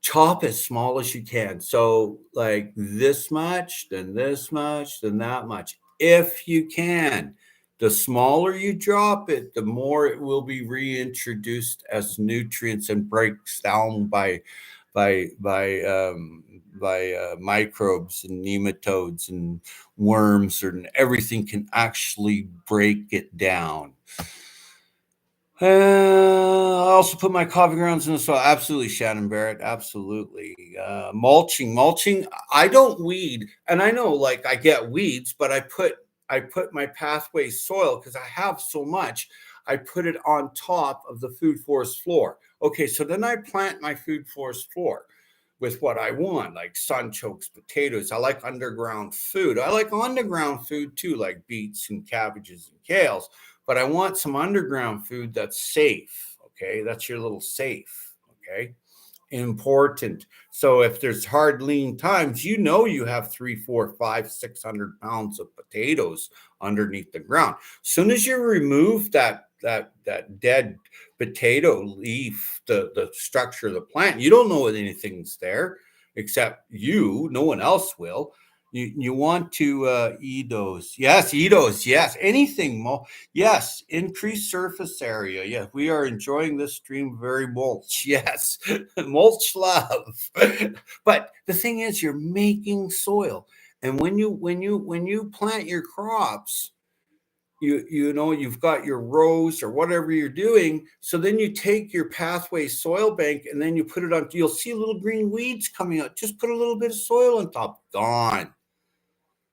Chop as small as you can. So like this much, then this much, then that much. If you can. The smaller you drop it, the more it will be reintroduced as nutrients and breaks down by by um, by microbes and nematodes and worms, and everything can actually break it down. I also put my coffee grounds in the soil. Absolutely, Shannon Barrett. Absolutely. Mulching. I don't weed, and I know like I get weeds, but I put my pathway soil because I have so much. I put it on top of the food forest floor. Okay, so then I plant my food forest floor with what I want, like sunchokes, potatoes. I like underground food. I like underground food too, like beets and cabbages and kales, but I want some underground food that's safe. Okay, that's your little safe. Okay, important. So if there's hard lean times, you have 3, 4, 5, 600 pounds of potatoes underneath the ground. Soon as you remove that dead potato leaf, the structure of the plant, you don't know that anything's there except you. No one else will. You want to eat those. Yes, eat those. Yes, anything. Yes, increase surface area. Yes, we are enjoying this stream very mulch. Yes, mulch love. But the thing is, you're making soil, and when you plant your crops, you've got your rows or whatever you're doing. So then you take your pathway soil bank and then you put it on. You'll see little green weeds coming out. Just put a little bit of soil on top. Gone.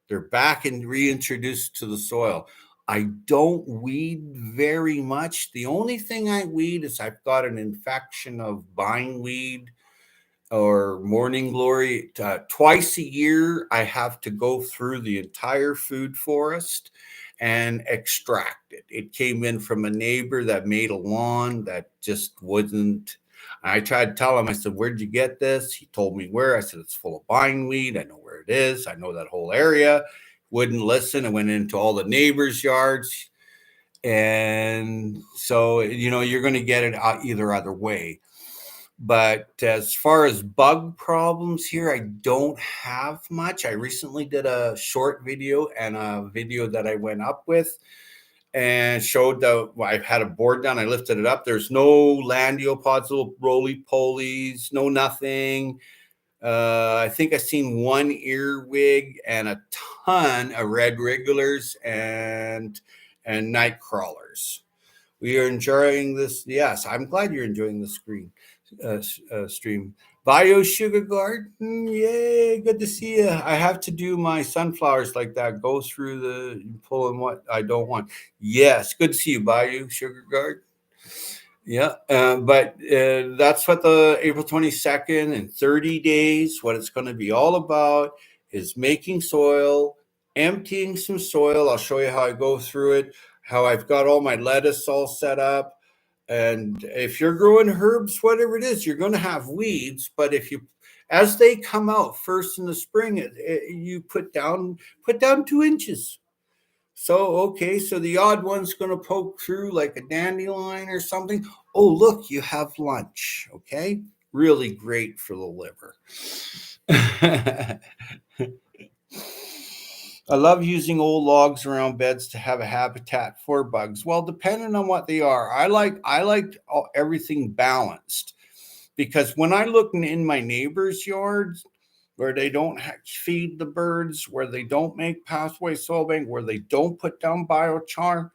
They're back and reintroduced to the soil. I don't weed very much. The only thing I weed is I've got an infection of bindweed or morning glory. Twice a year, I have to go through the entire food forest and extract it. It came in from a neighbor that made a lawn that just wouldn't. I tried to tell him, I said, where'd you get this? He told me where. I said, it's full of bindweed. I know where it is. I know that whole area. Wouldn't listen. I went into all the neighbors' yards. And so, you're going to get it either other way. But as far as bug problems here, I don't have much. I recently did a short video and a video that I went up with and showed that I had a board down. I lifted it up. There's no landiopods, little roly polies, no nothing. I think I've seen one earwig and a ton of red regulars and night crawlers. We are enjoying this. Yes, I'm glad you're enjoying the stream. Bio Sugar Garden, yay, good to see you. I have to do my sunflowers like that. Go through the pulling what I don't want. Yes, good to see you, Bio Sugar Garden. Yeah, but that's what the April 22nd and 30 days, what it's going to be all about is making soil, emptying some soil. I'll show you how I go through it, how I've got all my lettuce all set up. And if you're growing herbs, whatever it is, you're going to have weeds. But if you, as they come out first in the spring, you put down 2 inches. So, okay, so the odd one's going to poke through like a dandelion or something. Oh, look, you have lunch. Okay. Really great for the liver. I love using old logs around beds to have a habitat for bugs. Well, depending on what they are, I like everything balanced because when I look in my neighbor's yards, where they don't feed the birds, where they don't make pathway soil bank, where they don't put down biochar,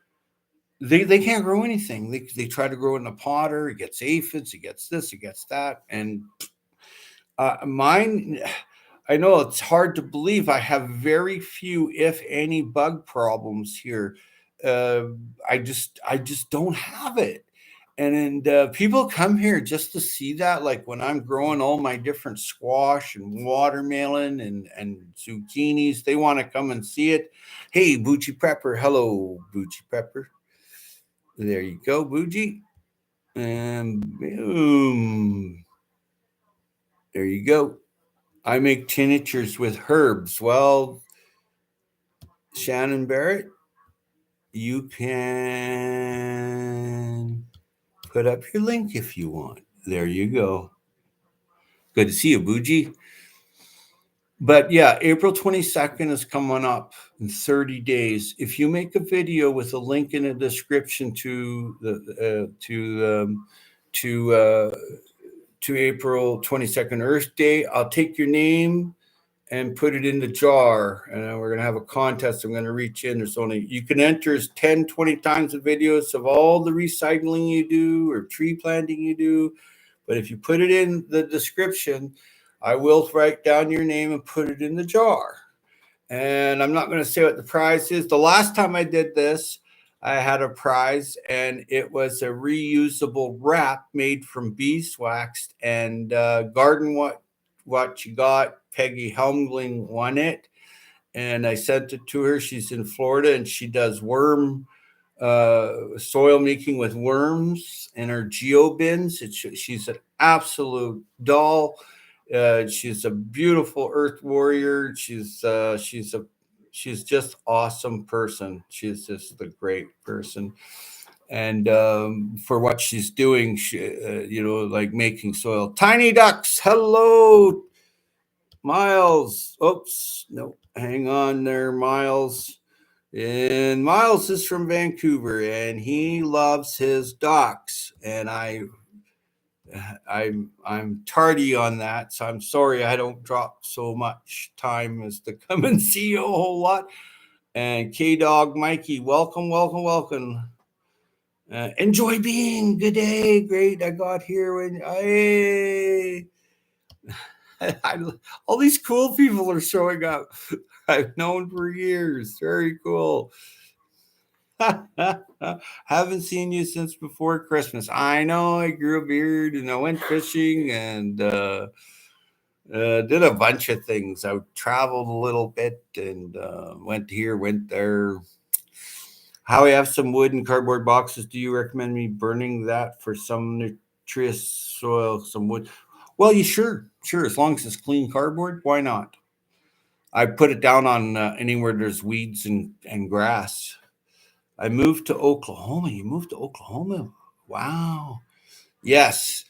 they can't grow anything. They try to grow in a potter, it gets aphids, it gets this, it gets that. And mine, I know it's hard to believe I have very few, if any, bug problems here. Uh, I just don't have it. And people come here just to see that. Like when I'm growing all my different squash and watermelon and zucchinis, they want to come and see it. Hey, Boochie Prepper. Hello, Boochie Prepper. There you go, Boogie. And boom. There you go. I make tinctures with herbs. Well, Shannon Barrett, you can put up your link if you want. There you go. Good to see you, Boogie. But yeah, April 22nd is coming up in 30 days. If you make a video with a link in the description to the to April 22nd Earth Day, I'll take your name and put it in the jar, and we're going to have a contest. I'm going to reach in. There's only, you can enter 10, 20 times the videos of all the recycling you do or tree planting you do. But if you put it in the description, I will write down your name and put it in the jar. And I'm not going to say what the prize is. The last time I did this, I had a prize, and it was a reusable wrap made from beeswax. And Garden What You Got, Peggy Helmgling won it. And I sent it to her. She's in Florida, and she does soil making with worms in her geo bins. She's an absolute doll. She's a beautiful earth warrior. She's just awesome person. She's just a great person. And for what she's doing, like making soil. Tiny ducks, hello, Miles. Oops, no, hang on there, Miles. And Miles is from Vancouver, and he loves his ducks. And I'm tardy on that, so I'm sorry I don't drop so much time as to come and see you a whole lot. And K Dog Mikey, welcome, welcome, welcome. Enjoy being. Good day, great. I got here when all these cool people are showing up. I've known for years. Very cool. Haven't seen you since before Christmas. I know I grew a beard and I went fishing and did a bunch of things. I traveled a little bit and went here, went there. How I have some wood and cardboard boxes. Do you recommend me burning that for some nutritious soil, some wood? Well, you sure. As long as it's clean cardboard, why not? I put it down on anywhere there's weeds and grass. I moved to Oklahoma. You moved to Oklahoma? Wow. Yes.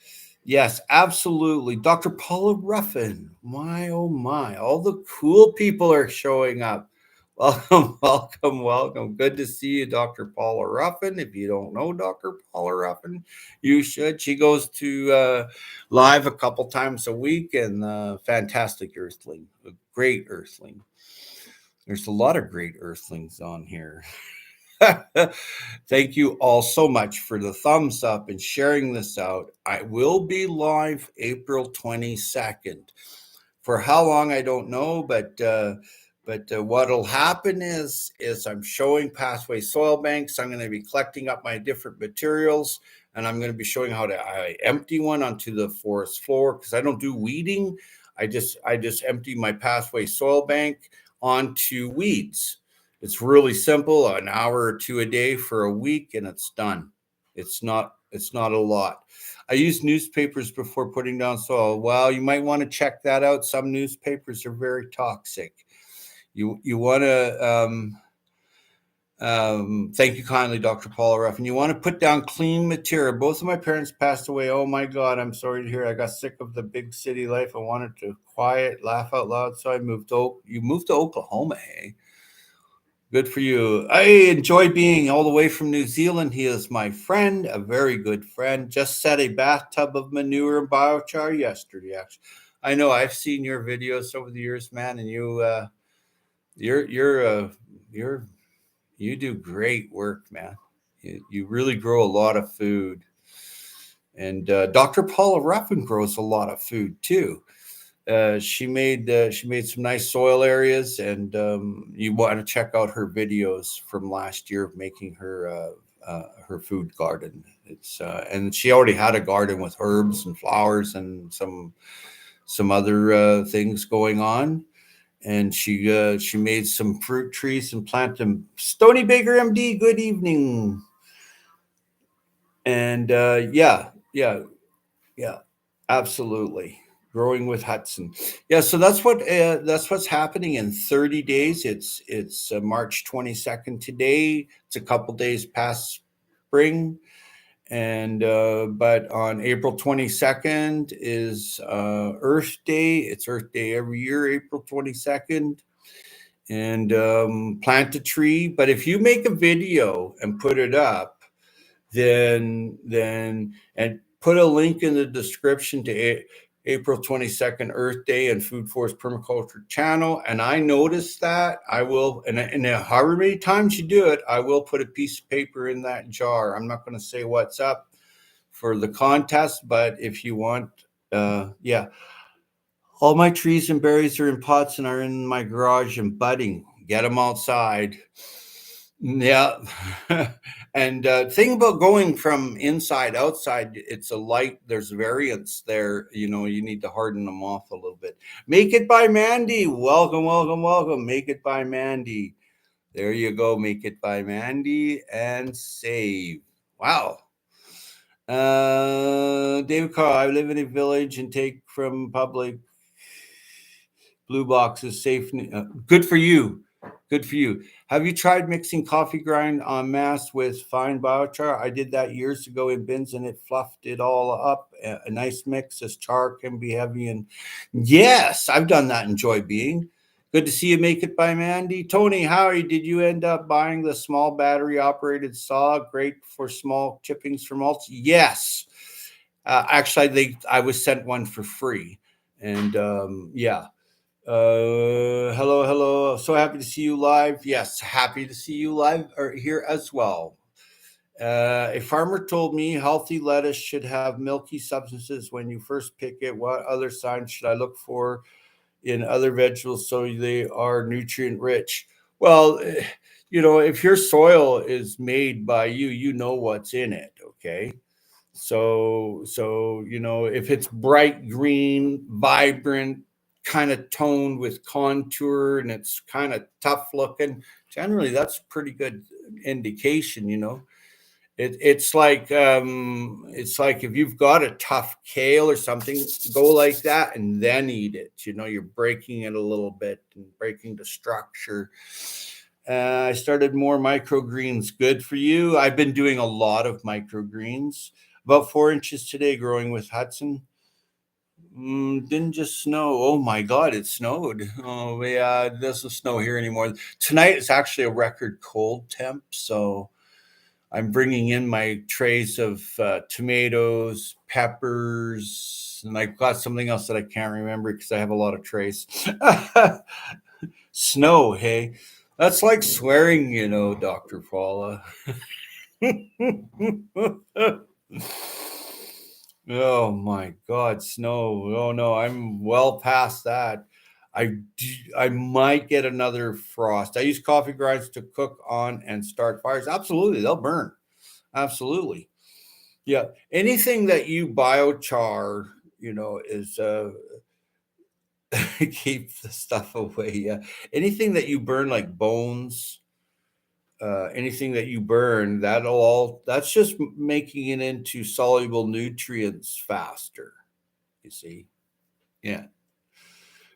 Yes, absolutely. Dr. Paula Ruffin. My, oh my. All the cool people are showing up. Welcome, welcome, welcome. Good to see you, Dr. Paula Ruffin. If you don't know Dr. Paula Ruffin, you should. She goes to live a couple times a week, and fantastic earthling, a great earthling. There's a lot of great earthlings on here. Thank you all so much for the thumbs up and sharing this out. I will be live April 22nd. For how long I don't know, but what'll happen is I'm showing Pathway Soil Banks. I'm going to be collecting up my different materials, and I'm going to be showing how to I empty one onto the forest floor because I don't do weeding. I just empty my Pathway Soil Bank onto weeds. It's really simple, an hour or two a day for a week, and it's done. It's not a lot. I use newspapers before putting down soil. Well, you might want to check that out. Some newspapers are very toxic. You want to thank you kindly, Dr. Paula Ruffin. You want to put down clean material. Both of my parents passed away. Oh my God, I'm sorry to hear. I got sick of the big city life. I wanted to quiet, laugh out loud, so I moved to. You moved to Oklahoma, hey? Good for you. I enjoy being all the way from New Zealand. He is my friend, a very good friend. Just set a bathtub of manure and biochar yesterday. Actually, I know I've seen your videos over the years, man, and you're you do great work, man. You really grow a lot of food, and Dr. Paula Ruffin grows a lot of food too. She made some nice soil areas, and you want to check out her videos from last year of making her food garden. It's and she already had a garden with herbs and flowers and some other things going on. And she made some fruit trees and planted them. Stony Baker MD, good evening. And yeah, absolutely. Growing with Hudson. Yeah, so that's what's happening in 30 days. It's March 22nd today. It's a couple days past spring, and but on April 22nd is Earth Day. It's Earth Day every year, April 22nd. And plant a tree. But if you make a video and put it up, then and put a link in the description to April 22nd Earth Day and Food Forest Permaculture channel. And I noticed that I will, and however many times you do it, I will put a piece of paper in that jar. I'm not going to say what's up for the contest, but if you want, yeah, all my trees and berries are in pots and are in my garage and budding. Get them outside. Yeah. And thing about going from inside outside, it's a light, there's variance there. You need to harden them off a little bit. Make it by Mandy. Welcome, welcome, welcome. Make it by Mandy. There you go. Make it by Mandy and save. Wow. David Carl, I live in a village and take from public blue boxes safe. Good for you. Good for you. Have you tried mixing coffee grind en masse with fine biochar? I did that years ago in bins and it fluffed it all up. A nice mix as char can be heavy. And yes, I've done that. Enjoy being. Good to see you. Make it by Mandy. Tony, Howie, did you end up buying the small battery operated saw? Great for small chippings for mulch. Yes. Actually, I was sent one for free. And yeah. Hello, hello. So happy to see you live. Yes, happy to see you live or here as well. A farmer told me healthy lettuce should have milky substances when you first pick it. What other signs should I look for in other vegetables so they are nutrient rich? Well, if your soil is made by you, you know what's in it. Okay. So if it's bright green, vibrant, kind of toned with contour, and it's kind of tough looking, generally that's pretty good indication. It's like if you've got a tough kale or something, go like that and then eat it. You're breaking it a little bit and breaking the structure. I started more microgreens. Good for you. I've been doing a lot of microgreens. About 4 inches today, growing with Hudson. Didn't just snow. Oh my God, it snowed. Oh yeah, it doesn't snow here anymore. Tonight it's actually a record cold temp, so I'm bringing in my trays of tomatoes, peppers, and I've got something else that I can't remember because I have a lot of trays. Snow, hey, that's like swearing, Dr. Paula. Oh my God, snow. Oh no, I'm well past that. I might get another frost. I use coffee grinds to cook on and start fires. Absolutely, they'll burn. Absolutely. Yeah. Anything that you biochar, is keep the stuff away. Yeah. Anything that you burn like bones, anything that you burn, that's just making it into soluble nutrients faster. You see? Yeah.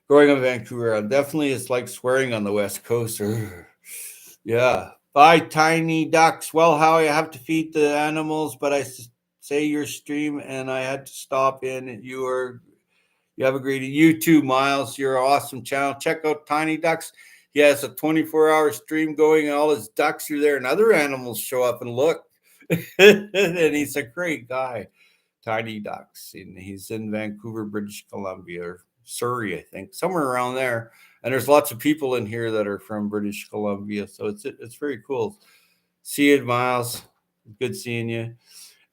Growing up in Vancouver, definitely it's like swearing on the West Coast. Yeah. Bye, tiny ducks. Well, how I have to feed the animals, but say your stream and I had to stop in. You have a great, you too, Miles. You're an awesome channel. Check out Tiny Ducks. He has a 24-hour stream going, and all his ducks are there, and other animals show up and look. And he's a great guy, Tiny Ducks. And he's in Vancouver, British Columbia, or Surrey, I think, somewhere around there. And there's lots of people in here that are from British Columbia, so it's very cool. See you, Miles. Good seeing you.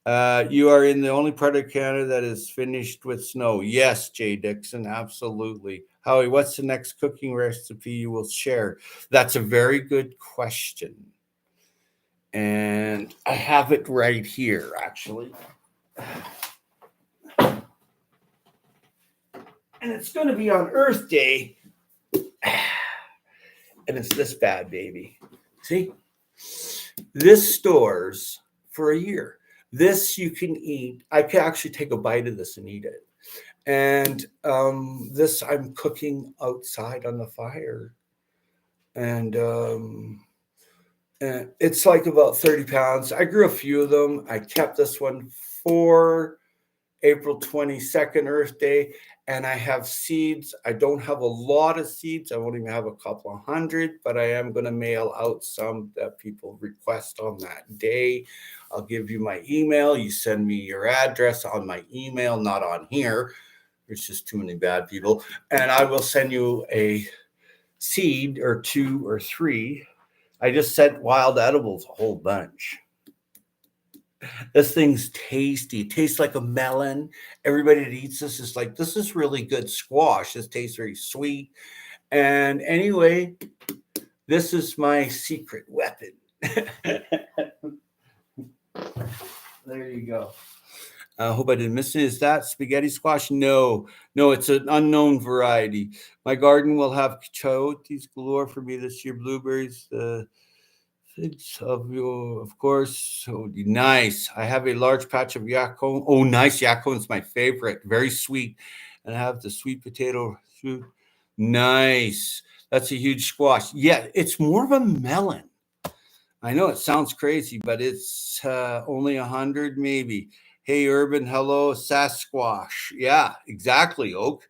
You are in the only part of Canada that is finished with snow. Yes, Jay Dixon, absolutely. Howie, what's the next cooking recipe you will share? That's a very good question. And I have it right here, actually. And it's going to be on Earth Day. And it's this bad, baby. See? This stores for a year. This you can eat. I can actually take a bite of this and eat it. And this I'm cooking outside on the fire. And it's like about 30 pounds. I grew a few of them. I kept this one for April 22nd, Earth Day. And I have seeds. I don't have a lot of seeds. I won't even have a couple of hundred, but I am going to mail out some that people request on that day. I'll give you my email. You send me your address on my email, not on here. There's just too many bad people. And I will send you a seed or 2 or 3. I just sent wild edibles a whole bunch. This thing's tasty. It tastes like a melon. Everybody that eats this is like, this is really good squash. This tastes very sweet. And anyway, this is my secret weapon. There you go. I hope I didn't miss it. Is that spaghetti squash? No, it's an unknown variety. My garden will have chayotes galore for me this year. Blueberries, figs of course. So nice. I have a large patch of yakon. Oh, nice. Yakon's my favorite. Very sweet. And I have the sweet potato soup. Nice. That's a huge squash. Yeah, it's more of a melon. I know it sounds crazy, but it's only 100 maybe. Hey, Urban, hello, Sasquatch. Yeah, exactly, Oak.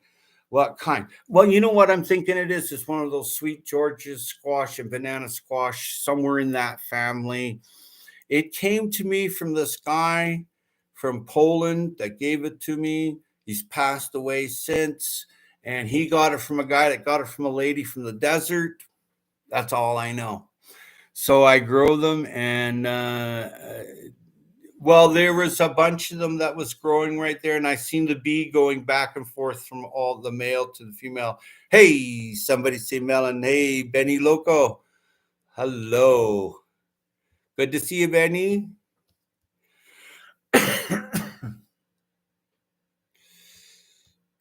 What kind? Well, you know what I'm thinking it is? It's one of those sweet George's squash and banana squash, somewhere in that family. It came to me from this guy from Poland that gave it to me. He's passed away since, and he got it from a guy that got it from a lady from the desert. That's all I know. So I grow them, and well, there was a bunch of them that was growing right there, and I seen the bee going back and forth from all the male to the female. Hey, somebody say Melon. Hey, Benny Loco. Hello. Good to see you, Benny.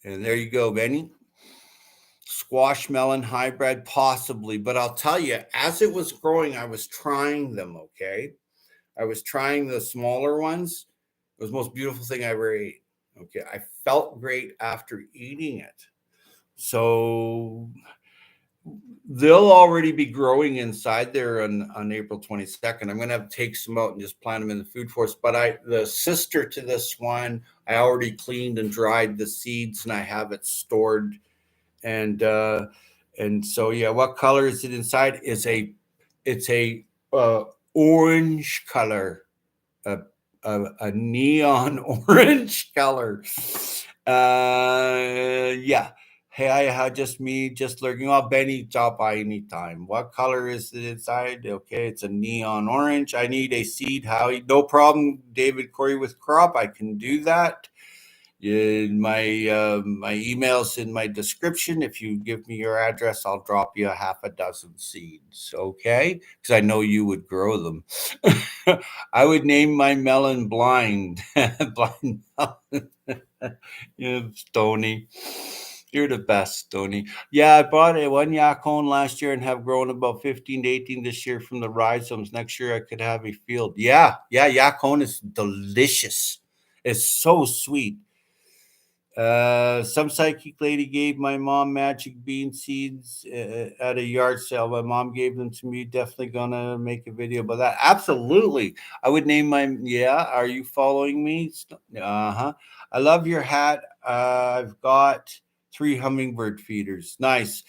And there you go, Benny. Squash melon hybrid, possibly. But I'll tell you, as it was growing, I was trying them, okay? I was trying the smaller ones. It was the most beautiful thing I ever ate. Okay. I felt great after eating it. So they'll already be growing inside there on April 22nd. I'm going to have to take some out and just plant them in the food forest. But the sister to this one, I already cleaned and dried the seeds, and I have it stored. And so yeah, what color is it inside? It's a orange color, a, a neon orange color. Yeah. Hey, I had just me just lurking off. Benny, stop by anytime. What color is it inside? Okay, it's a neon orange. I need a seed. Howie, no problem. David Corey with crop. I can do that. My email's in my description. If you give me your address, I'll drop you a half a dozen seeds. Okay, because I know you would grow them. I would name my melon Blind. Blind melon. Yeah, Stony. You're the best, Stony. Yeah, I bought a one Yacon last year and have grown about 15 to 18 this year from the rhizomes. Next year I could have a field. Yeah, Yacon is delicious. It's so sweet. Some psychic lady gave my mom magic bean seeds at a yard sale. My mom gave them to me. Definitely gonna make a video about that. Absolutely. I would name my, yeah. Are you following me? Uh-huh. I love your hat. I've got 3 hummingbird feeders. Nice.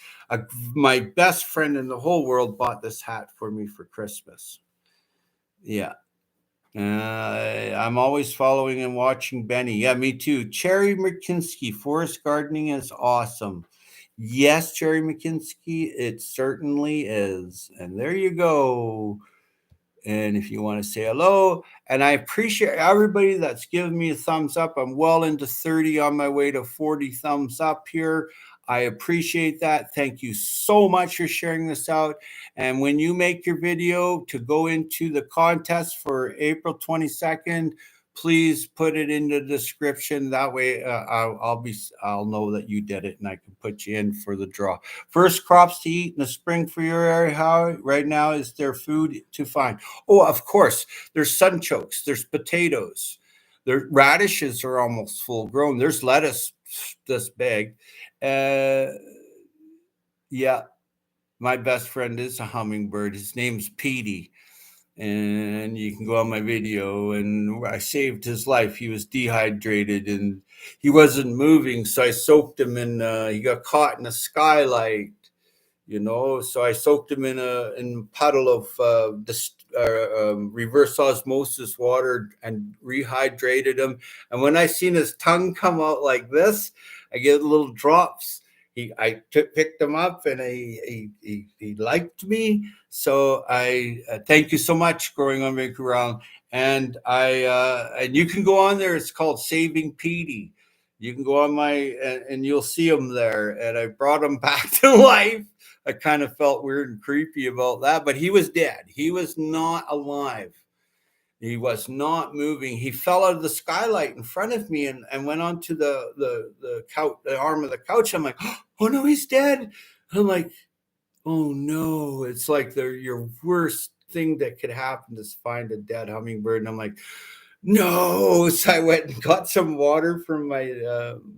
My best friend in the whole world bought this hat for me for Christmas. Yeah. I'm always following and watching Benny. Yeah, me too. Cherry McKinsky, forest gardening is awesome. Yes, Cherry McKinsky, it certainly is. And there you go. And if you want to say hello, and I appreciate everybody that's given me a thumbs up. I'm well into 30 on my way to 40 thumbs up here. I appreciate that. Thank you so much for sharing this out. And when you make your video to go into the contest for April 22nd, please put it in the description. That way I'll know that you did it and I can put you in for the draw. First crops to eat in the spring for your area, how right now is there food to find? Oh, of course. There's sunchokes, there's potatoes, their radishes are almost full grown. There's lettuce this big. Uh, yeah, my best friend is a hummingbird. His name's Petey. And you can go on my video, and I saved his life. He was dehydrated and he wasn't moving. So I soaked him in, he got caught in a skylight, so I soaked him in a puddle of reverse osmosis water and rehydrated him. And when I seen his tongue come out like this, I get little drops. I picked him up, and he liked me. So I thank you so much, Growing on Vancouver Island. And and you can go on there. It's called Saving Petey. You can go on my and you'll see him there. And I brought him back to life. I kind of felt weird and creepy about that, but he was dead. He was not alive. He was not moving. He fell out of the skylight in front of me and went onto the couch, the arm of the couch. I'm like, oh no, he's dead. I'm like, oh no. It's like your worst thing that could happen is find a dead hummingbird. And I'm like, no. So I went and got some water from my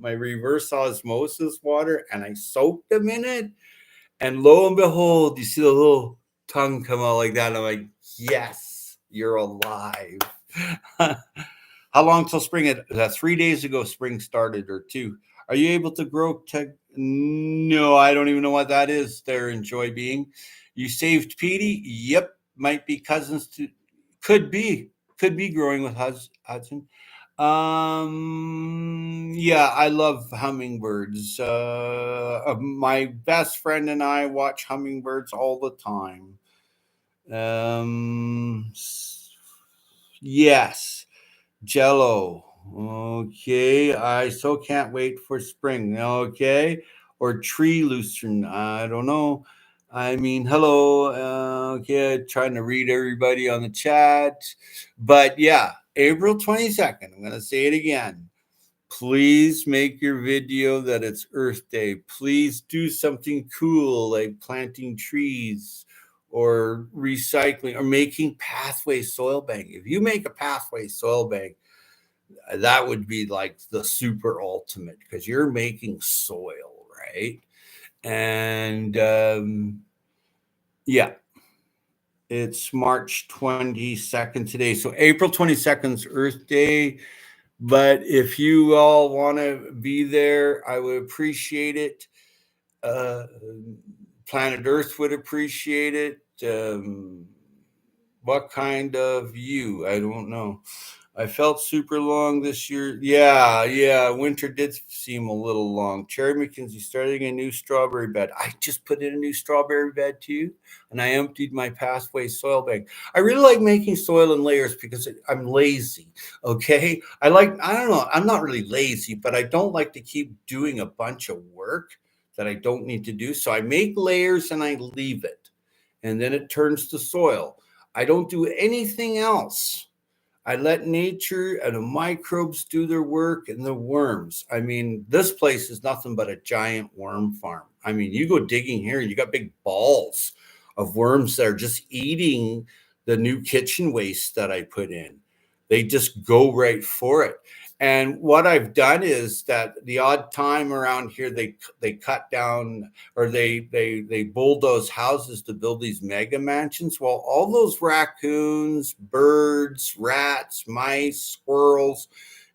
reverse osmosis water, and I soaked him in it. And lo and behold, you see the little tongue come out like that. And I'm like, yes, you're alive. How long till spring? That's 3 days ago spring started, or 2. Are you able to grow No, I don't even know what that is there. Enjoy being. You saved Petey? Yep. Might be cousins to, could be growing with Hudson. Yeah, I love hummingbirds. My best friend and I watch hummingbirds all the time. Yes, Jello. Okay, I so can't wait for spring. Okay, or tree lucerne. I don't know. I mean, hello. Okay, trying to read everybody on the chat, but yeah, April 22nd. I'm gonna say it again. Please make your video that it's Earth Day. Please do something cool like planting trees or recycling or making pathway soil bank. If you make a pathway soil bank, that would be like the super ultimate because you're making soil, right? And yeah, it's March 22nd today. So April 22nd is Earth Day. But if you all want to be there, I would appreciate it. Uh, Planet Earth would appreciate it. What kind of you? I don't know. I felt super long this year. Yeah. Winter did seem a little long. Cherry McKenzie starting a new strawberry bed. I just put in a new strawberry bed too, and I emptied my pathway soil bank. I really like making soil in layers because I'm lazy. Okay, I don't know. I'm not really lazy, but I don't like to keep doing a bunch of work that I don't need to do. So I make layers and I leave it, and then it turns to soil. I don't do anything else. I let nature and the microbes do their work and the worms. I mean, this place is nothing but a giant worm farm. I mean, you go digging here and you got big balls of worms that are just eating the new kitchen waste that I put in. They just go right for it. And what I've done is that the odd time around here they cut down or they bulldoze houses to build these mega mansions. Well, all those raccoons, birds, rats, mice, squirrels,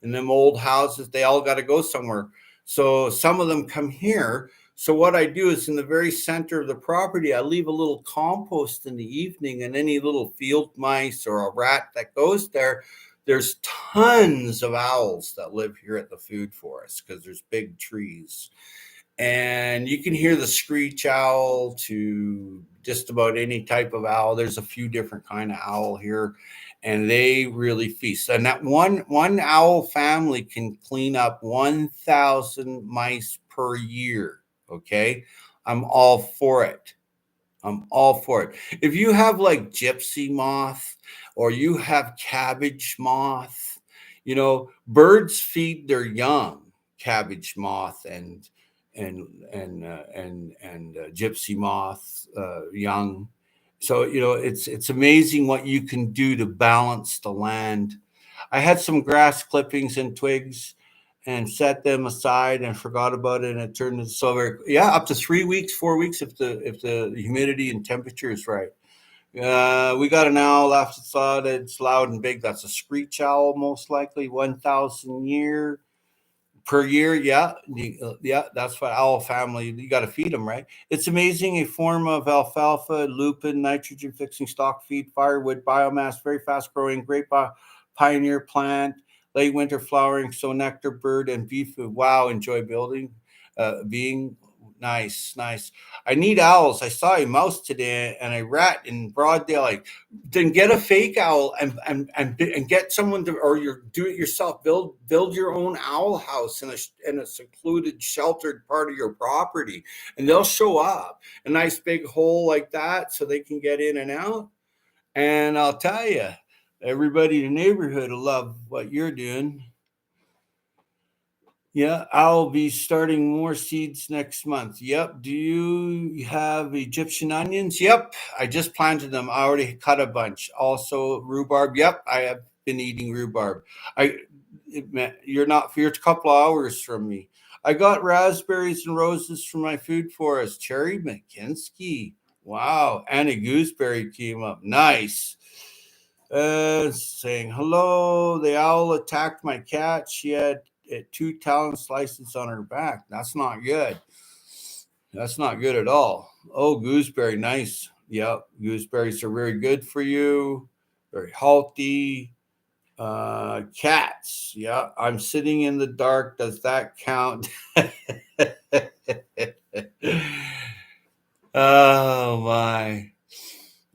and them old houses, they all got to go somewhere. So some of them come here. So what I do is in the very center of the property, I leave a little compost in the evening, and any little field mice or a rat that goes there, there's tons of owls that live here at the food forest because there's big trees, and you can hear the screech owl to just about any type of owl. There's a few different kind of owl here, and they really feast. And that one owl family can clean up 1,000 mice per year. Okay, I'm all for it. I'm all for it. If you have like gypsy moth or you have cabbage moth, birds feed their young, cabbage moth and gypsy moth young. So it's amazing what you can do to balance the land. I had some grass clippings and twigs and set them aside and forgot about it, and it turned into silver. Yeah, up to 3 weeks, 4 weeks if the humidity and temperature is right. We got an owl after thought. It's loud and big. That's a screech owl, most likely 1,000 year per year. Yeah, yeah, that's what owl family. You got to feed them, right? It's amazing. A form of alfalfa, lupin, nitrogen fixing stock feed, firewood, biomass, very fast growing, great pioneer plant, late winter flowering, so nectar, bird, and bee food. Wow, enjoy building, being nice. I need owls. I saw a mouse today and a rat in broad daylight. Then get a fake owl and get someone to, or you do it yourself. Build your own owl house in a secluded, sheltered part of your property, and they'll show up. A nice big hole like that so they can get in and out. And I'll tell you, everybody in the neighborhood will love what you're doing. Yeah, I'll be starting more seeds next month. Yep. Do you have Egyptian onions? Yep. I just planted them. I already cut a bunch. Also, rhubarb. Yep. I have been eating rhubarb. I, you're a couple of hours from me. I got raspberries and roses from my food forest. Cherry McKinsky. Wow. And a gooseberry came up. Nice. Saying hello. The owl attacked my cat. She had two talon slices on her back. That's not good. That's not good at all. Oh, gooseberry, nice. Yep, gooseberries are very good for you. Very healthy. Cats. Yeah, I'm sitting in the dark. Does that count? Oh my.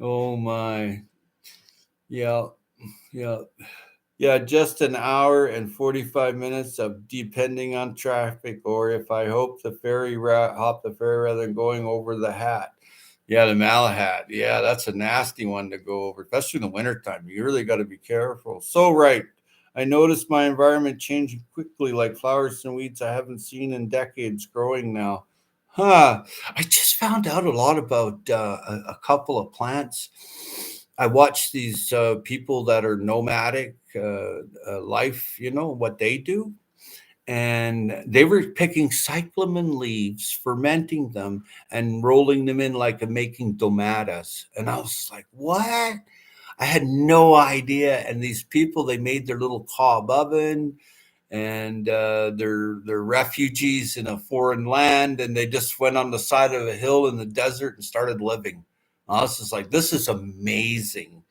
Oh my. Yeah. Yeah. Yeah, just an hour and 45 minutes of depending on traffic, or if I hop the ferry rather than going over the hat. Yeah, the Malahat. Yeah, that's a nasty one to go over, especially in the wintertime. You really got to be careful. So right. I noticed my environment changing quickly, like flowers and weeds I haven't seen in decades growing now. Huh. I just found out a lot about a couple of plants. I watch these people that are nomadic life, what they do. and they were picking cyclamen leaves, fermenting them, and rolling them in like a making domadas. And I was like, what? I had no idea. And these people, they made their little cob oven, and they're refugees in a foreign land, and they just went on the side of a hill in the desert and started living. I was just like, this is amazing.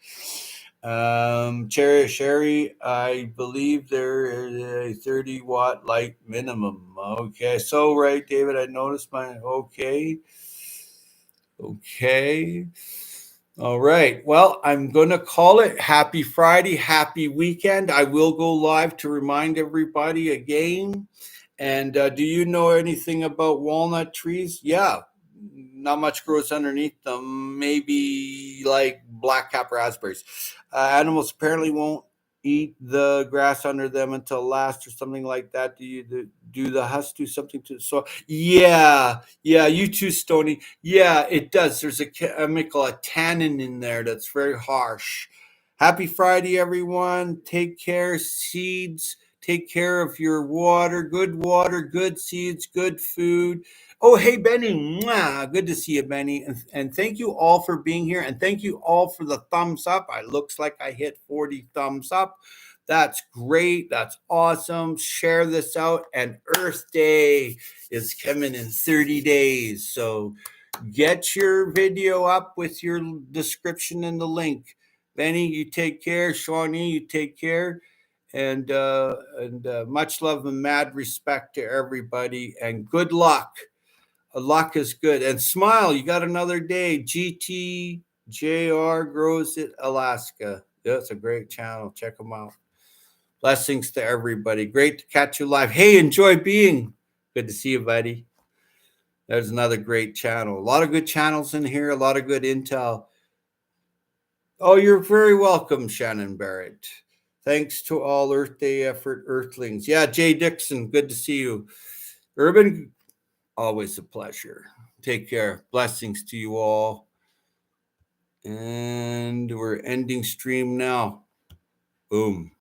Sherry, I believe there is a 30-watt light minimum. Okay, so right, David, I noticed my okay. All right. Well, I'm going to call it happy Friday, happy weekend. I will go live to remind everybody again. And do you know anything about walnut trees? Yeah, not much grows underneath them. Maybe like blackcap raspberries. Animals apparently won't eat the grass under them until last or something like that. Do the husks do something to the soil? Yeah, yeah. You too, Stony. Yeah, it does. There's a chemical, a tannin in there that's very harsh. Happy Friday, everyone. Take care, seeds. Take care of your water, good seeds, good food. Oh, hey, Benny. Mwah. Good to see you, Benny. And thank you all for being here. And thank you all for the thumbs up. I looks like I hit 40 thumbs up. That's great. That's awesome. Share this out. And Earth Day is coming in 30 days. So get your video up with your description and the link. Benny, you take care. Shawnee, you take care. And much love and mad respect to everybody. And good luck. Luck is good. And smile, you got another day. GTJR Grows It Alaska. That's a great channel. Check them out. Blessings to everybody. Great to catch you live. Hey, enjoy being. Good to see you, buddy. There's another great channel. A lot of good channels in here, a lot of good intel. Oh, you're very welcome, Shannon Barrett. Thanks to all Earth Day effort Earthlings. Yeah, Jay Dixon, good to see you. Urban, always a pleasure. Take care. Blessings to you all. And we're ending stream now. Boom.